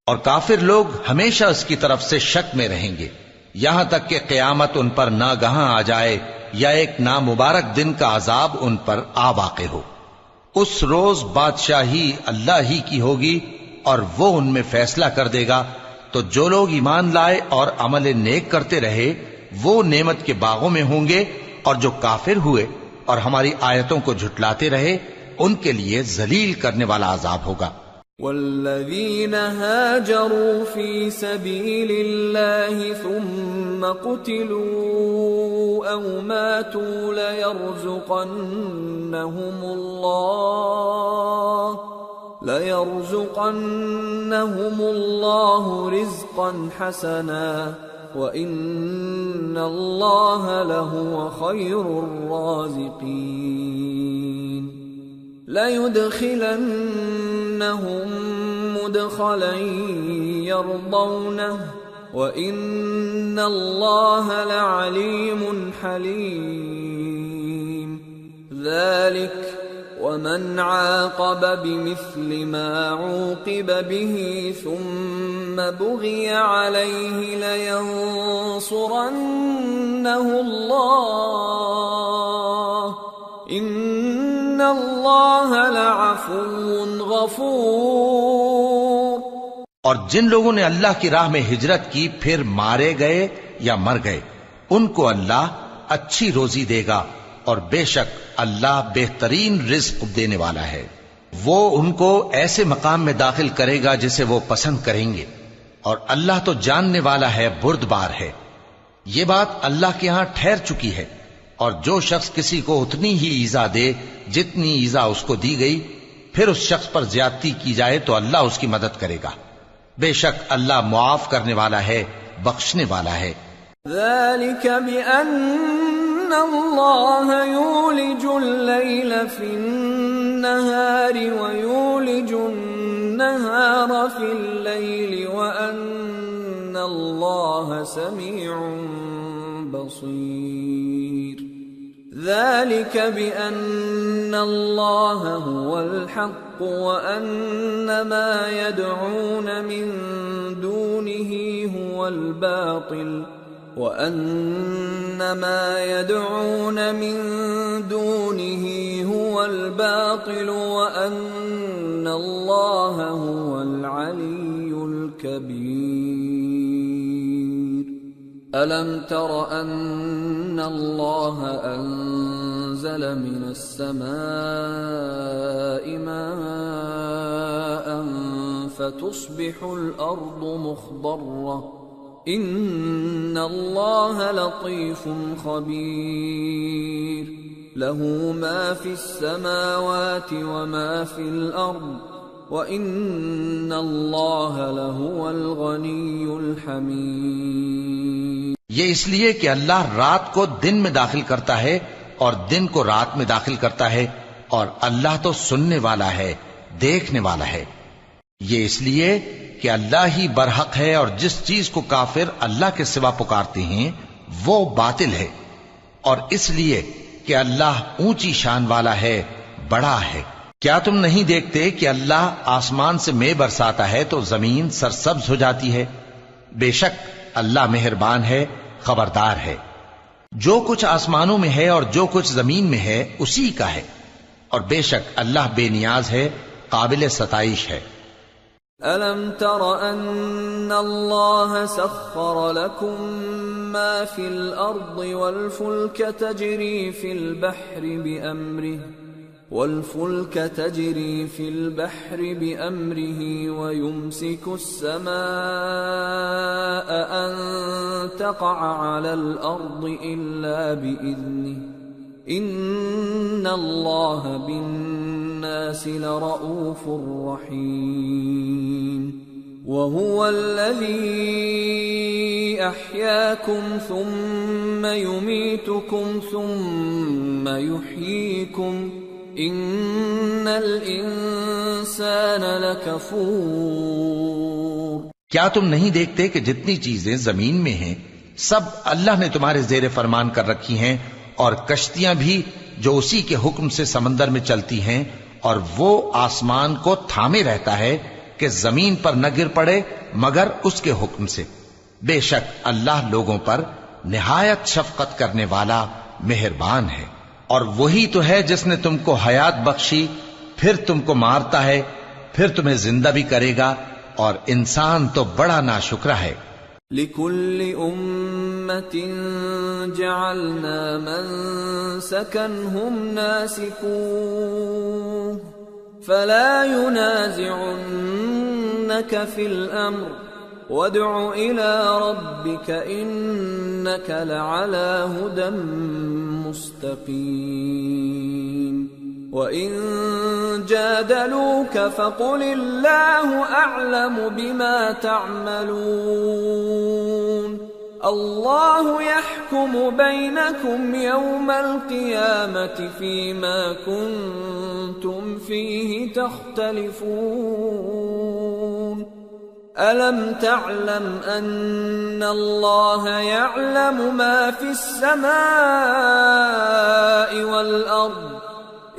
اور کافر لوگ ہمیشہ اس کی طرف سے شک میں رہیں گے یہاں تک کہ قیامت ان پر ناگہاں آ جائے یا ایک نامبارک دن کا عذاب ان پر آ واقع ہو۔ اس روز بادشاہی اللہ ہی کی ہوگی اور وہ ان میں فیصلہ کر دے گا، تو جو لوگ ایمان لائے اور عمل نیک کرتے رہے وہ نعمت کے باغوں میں ہوں گے، اور جو کافر ہوئے اور ہماری آیتوں کو جھٹلاتے رہے ان کے لیے ذلیل کرنے والا عذاب ہوگا۔ والذین هاجروا فی سبیل اللہ ثم قتلوا او ماتوا لَيَرْزُقَنَّهُمُ اللَّهُ رِزْقًا حَسَنًا وَإِنَّ اللَّهَ لَهُوَ خَيْرُ الرَّازِقِينَ لَيُدْخِلَنَّهُمْ مُدْخَلًا يَرْضَوْنَهُ وَإِنَّ اللَّهَ لَعَلِيمٌ حَلِيمٌ ذَلِكَ وَمَنْ عَاقَبَ بِمِثْلِ مَا عُوقِبَ بِهِ ثُمَّ بُغِيَ عَلَيْهِ لَيَنصُرَنَّهُ اللَّهُ إِنَّ اللَّهَ لَعَفُوٌّ غَفُورٌ۔ اور جن لوگوں نے اللہ کی راہ میں ہجرت کی پھر مارے گئے یا مر گئے ان کو اللہ اچھی روزی دے گا، اور بے شک اللہ بہترین رزق دینے والا ہے۔ وہ ان کو ایسے مقام میں داخل کرے گا جسے وہ پسند کریں گے، اور اللہ تو جاننے والا ہے، بردبار ہے۔ یہ بات اللہ کے ہاں ٹھہر چکی ہے، اور جو شخص کسی کو اتنی ہی ایذا دے جتنی ایذا اس کو دی گئی، پھر اس شخص پر زیادتی کی جائے تو اللہ اس کی مدد کرے گا۔ بے شک اللہ معاف کرنے والا ہے، بخشنے والا ہے۔ ذَلِكَ بِأَنَّ اللَّهَ يُولِجُ اللَّيْلَ فِي النَّهَارِ وَيُولِجُ النَّهَارَ فِي اللَّيْلِ وَأَنَّ اللہ سمیع بصیر ذلك بأن الله هو الحق وأن ما يدعون من دونه هو الباطل وأن ما يدعون من دونه هو الباطل وأن الله هو العلي الكبير ألم تر أن الله أنزل من السماء ماء فتصبح الأرض مخضرة إن الله لطيف خبير له ما في السماوات وما في الأرض وَإِنَّ اللَّهَ لَهُوَ الْغَنِيُّ الْحَمِيدُ۔ یہ اس لیے کہ اللہ رات کو دن میں داخل کرتا ہے اور دن کو رات میں داخل کرتا ہے، اور اللہ تو سننے والا ہے، دیکھنے والا ہے۔ یہ اس لیے کہ اللہ ہی برحق ہے، اور جس چیز کو کافر اللہ کے سوا پکارتے ہیں وہ باطل ہے، اور اس لیے کہ اللہ اونچی شان والا ہے، بڑا ہے۔ کیا تم نہیں دیکھتے کہ اللہ آسمان سے مے برساتا ہے تو زمین سرسبز ہو جاتی ہے؟ بے شک اللہ مہربان ہے، خبردار ہے۔ جو کچھ آسمانوں میں ہے اور جو کچھ زمین میں ہے اسی کا ہے، اور بے شک اللہ بے نیاز ہے، قابل ستائش ہے۔ أَلَمْ تَرَ أَنَّ اللَّهَ سَخَّرَ لَكُم مَّا فِي الْأَرْضِ وَالْفُلْكَ تَجْرِي فِي الْبَحْرِ بِأَمْرِهِ وَيُمْسِكُ السَّمَاءَ أَن تَقَعَ عَلَى الْأَرْضِ إِلَّا بِإِذْنِهِ إِنَّ اللَّهَ بِالنَّاسِ لَرَءُوفٌ رَحِيمٌ وَهُوَ الَّذِي أَحْيَاكُمْ ثُمَّ يُمِيتُكُمْ ثُمَّ يُحْيِيكُمْ ان الانسان لکفور۔ کیا تم نہیں دیکھتے کہ جتنی چیزیں زمین میں ہیں سب اللہ نے تمہارے زیر فرمان کر رکھی ہیں، اور کشتیاں بھی جو اسی کے حکم سے سمندر میں چلتی ہیں، اور وہ آسمان کو تھامے رہتا ہے کہ زمین پر نہ گر پڑے مگر اس کے حکم سے۔ بے شک اللہ لوگوں پر نہایت شفقت کرنے والا مہربان ہے۔ اور وہی تو ہے جس نے تم کو حیات بخشی، پھر تم کو مارتا ہے، پھر تمہیں زندہ بھی کرے گا، اور انسان تو بڑا ناشکرا ہے۔ لِكُلِّ أُمَّةٍ جَعَلْنَا مَنسَكًا هُمْ نَاسِكُوهُ فَلَا يُنَازِعُنَّكَ فِي الْأَمْرِ وَادْعُ إِلَى رَبِّكَ إِنَّكَ لَعَلَى هُدًى مُسْتَقِيمٍ وَإِن جَادَلُوكَ فَقُلِ اللَّهُ أَعْلَمُ بِمَا تَعْمَلُونَ اللَّهُ يَحْكُمُ بَيْنَكُمْ يَوْمَ الْقِيَامَةِ فِيمَا كُنتُمْ فِيهِ تَخْتَلِفُونَ أَلَمْ تَعْلَمْ أَنَّ اللَّهَ يَعْلَمُ مَا فِي السَّمَاءِ وَالْأَرْضِ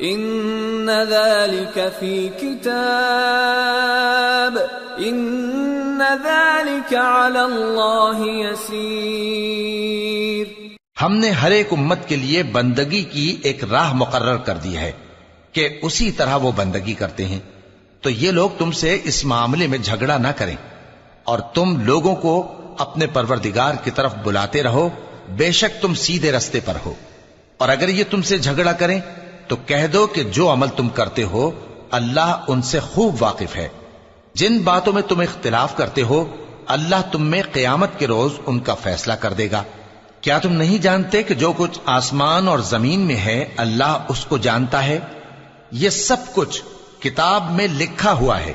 إِنَّ ذَلِكَ فِي كِتَابٍ إِنَّ ذَلِكَ عَلَى اللَّهِ يَسِيرٌ۔ ہم نے ہر ایک امت کے لیے بندگی کی ایک راہ مقرر کر دی ہے کہ اسی طرح وہ بندگی کرتے ہیں، تو یہ لوگ تم سے اس معاملے میں جھگڑا نہ کریں، اور تم لوگوں کو اپنے پروردگار کی طرف بلاتے رہو، بے شک تم سیدھے رستے پر ہو۔ اور اگر یہ تم سے جھگڑا کریں تو کہہ دو کہ جو عمل تم کرتے ہو اللہ ان سے خوب واقف ہے۔ جن باتوں میں تم اختلاف کرتے ہو اللہ تم میں قیامت کے روز ان کا فیصلہ کر دے گا۔ کیا تم نہیں جانتے کہ جو کچھ آسمان اور زمین میں ہے اللہ اس کو جانتا ہے؟ یہ سب کچھ کتاب میں لکھا ہوا ہے،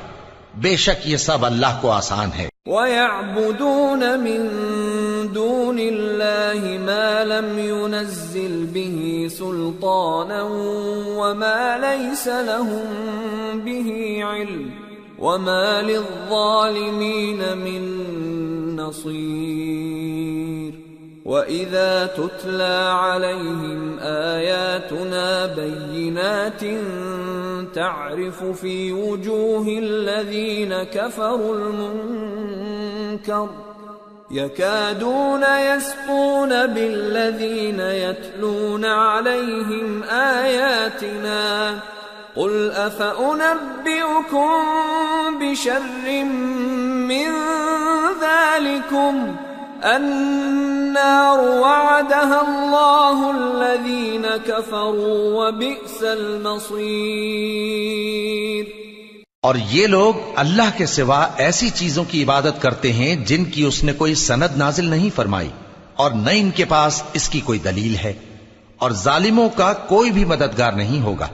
بے شک یہ سب اللہ کو آسان ہے۔ وَيَعْبُدُونَ مِن دُونِ اللَّهِ مَا لَمْ يُنَزِّلْ بِهِ سُلْطَانًا وَمَا لَيْسَ لَهُم بِهِ عِلْمٌ وَمَا لِلظَّالِمِينَ مِن نصير وَإِذَا تُتْلَى عَلَيْهِمْ آيَاتُنَا بَيِّنَاتٍ تَعْرِفُ فِي وُجُوهِ الَّذِينَ كَفَرُوا الْمُنكَرَ يَكَادُونَ يَسْطُونَ بِالَّذِينَ يَتْلُونَ عَلَيْهِمْ آيَاتِنَا قُلْ أَفَأُنَبِّئُكُم بِشَرٍّ مِّن ذَلِكُمْ النار وعدها الله الذين كفروا وبئس المصير۔ اور یہ لوگ اللہ کے سوا ایسی چیزوں کی عبادت کرتے ہیں جن کی اس نے کوئی سند نازل نہیں فرمائی اور نہ ان کے پاس اس کی کوئی دلیل ہے، اور ظالموں کا کوئی بھی مددگار نہیں ہوگا۔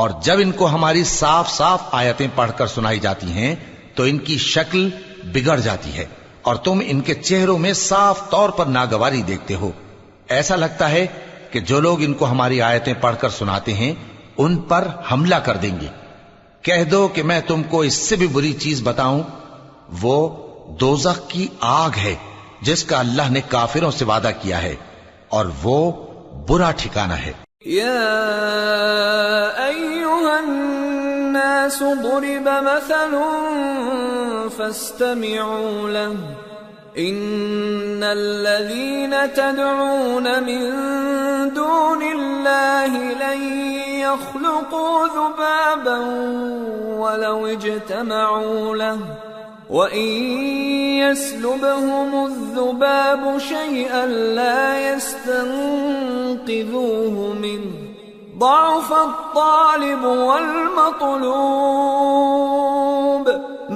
اور جب ان کو ہماری صاف صاف آیتیں پڑھ کر سنائی جاتی ہیں تو ان کی شکل بگڑ جاتی ہے اور تم ان کے چہروں میں صاف طور پر ناگواری دیکھتے ہو۔ ایسا لگتا ہے کہ جو لوگ ان کو ہماری آیتیں پڑھ کر سناتے ہیں ان پر حملہ کر دیں گے۔ کہہ دو کہ میں تم کو اس سے بھی بری چیز بتاؤں، وہ دوزخ کی آگ ہے جس کا اللہ نے کافروں سے وعدہ کیا ہے، اور وہ برا ٹھکانہ ہے۔ یا ایھا الناس ضرب مثل فاستمعوا له ان الذين تدعون من دون الله لن يخلقوا ذبابا ولو اجتمعوا له وَإِن يَسْلُبْهُمُ الذُّبَابُ شَيْئًا لَّا يَسْتَنقِذُوهُ مِنْهُ ضَعُفَ الطَّالِبُ وَالْمَطْلُوبُ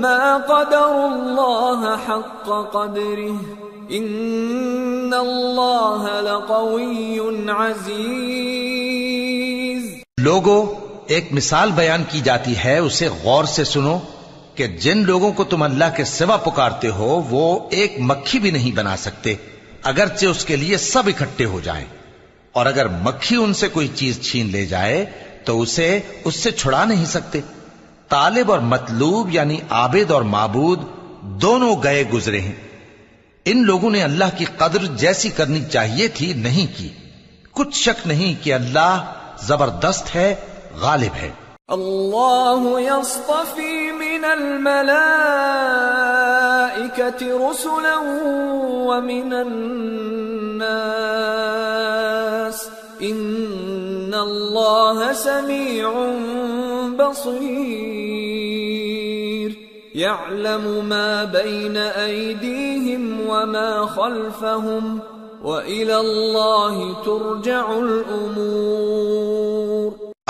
مَا قَدَرُوا اللَّهَ حَقَّ قَدْرِهِ إِنَّ اللَّهَ لَقَوِيٌّ عَزِيزٌ۔ لوگو، ایک مثال بیان کی جاتی ہے، اسے غور سے سنو کہ جن لوگوں کو تم اللہ کے سوا پکارتے ہو وہ ایک مکھی بھی نہیں بنا سکتے اگرچہ اس کے لیے سب اکٹھے ہو جائیں، اور اگر مکھی ان سے کوئی چیز چھین لے جائے تو اسے اس سے چھڑا نہیں سکتے۔ طالب اور مطلوب یعنی عابد اور معبود دونوں گئے گزرے ہیں۔ ان لوگوں نے اللہ کی قدر جیسی کرنی چاہیے تھی نہیں کی۔ کچھ شک نہیں کہ اللہ زبردست ہے، غالب ہے۔ اللہ یصطفی من الملائکة رسلا ومن الناس ان اللہ سمیع بصیر یعلم ما بین ایدیہم وما خلفہم وإلی اللہ ترجع الامور۔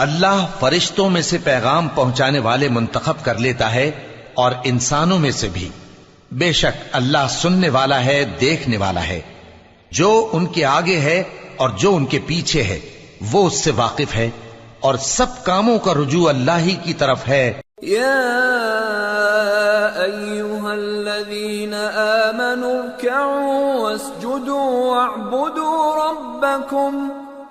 اللہ فرشتوں میں سے پیغام پہنچانے والے منتخب کر لیتا ہے اور انسانوں میں سے بھی۔ بے شک اللہ سننے والا ہے، دیکھنے والا ہے۔ جو ان کے آگے ہے اور جو ان کے پیچھے ہے وہ اس سے واقف ہے، اور سب کاموں کا رجوع اللہ ہی کی طرف ہے۔ یا ایھا الذین آمنوا ارکعوا واسجدوا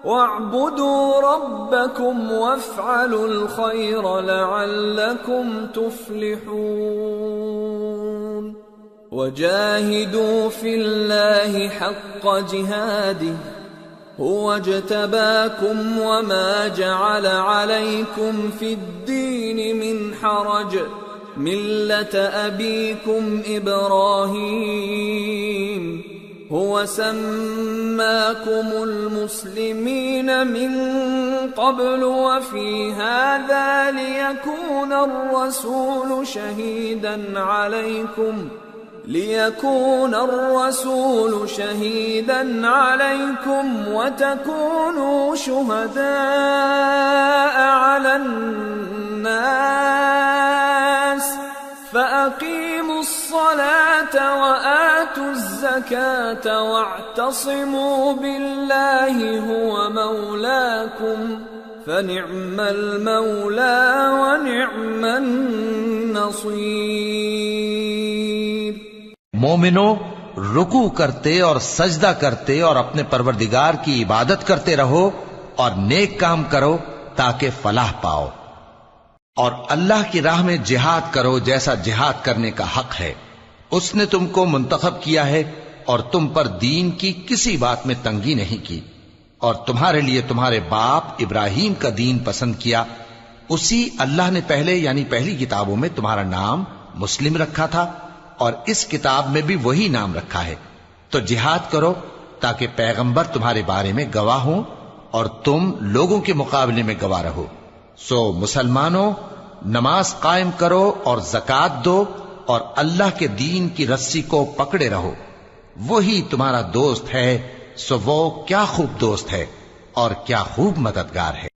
واعبدوا ربکم وافعلوا الخیر لعلکم تفلحون وجاہدوا فی اللہ حق جہادہ هو اجتباكم وما جعل عليكم في الدين من حرج ملة أبيكم إبراهيم هو سماكم المسلمين من قبل وفي هذا ليكون الرسول شهيدا عليكم وتكونوا شهداء على الناس فأقيموا الصلاة وآتوا الزكاة واعتصموا بالله هو مولاكم فنعم المولى ونعم النصير۔ مومنو، رکوع کرتے اور سجدہ کرتے اور اپنے پروردگار کی عبادت کرتے رہو اور نیک کام کرو تاکہ فلاح پاؤ، اور اللہ کی راہ میں جہاد کرو جیسا جہاد کرنے کا حق ہے، اس نے تم کو منتخب کیا ہے اور تم پر دین کی کسی بات میں تنگی نہیں کی، اور تمہارے لیے تمہارے باپ ابراہیم کا دین پسند کیا، اسی اللہ نے پہلے یعنی پہلی کتابوں میں تمہارا نام مسلم رکھا تھا، اور اس کتاب میں بھی وہی نام رکھا ہے۔ تو جہاد کرو تاکہ پیغمبر تمہارے بارے میں گواہ ہوں اور تم لوگوں کے مقابلے میں گواہ رہو۔ سو مسلمانوں، نماز قائم کرو اور زکات دو اور اللہ کے دین کی رسی کو پکڑے رہو، وہی تمہارا دوست ہے، سو وہ کیا خوب دوست ہے اور کیا خوب مددگار ہے۔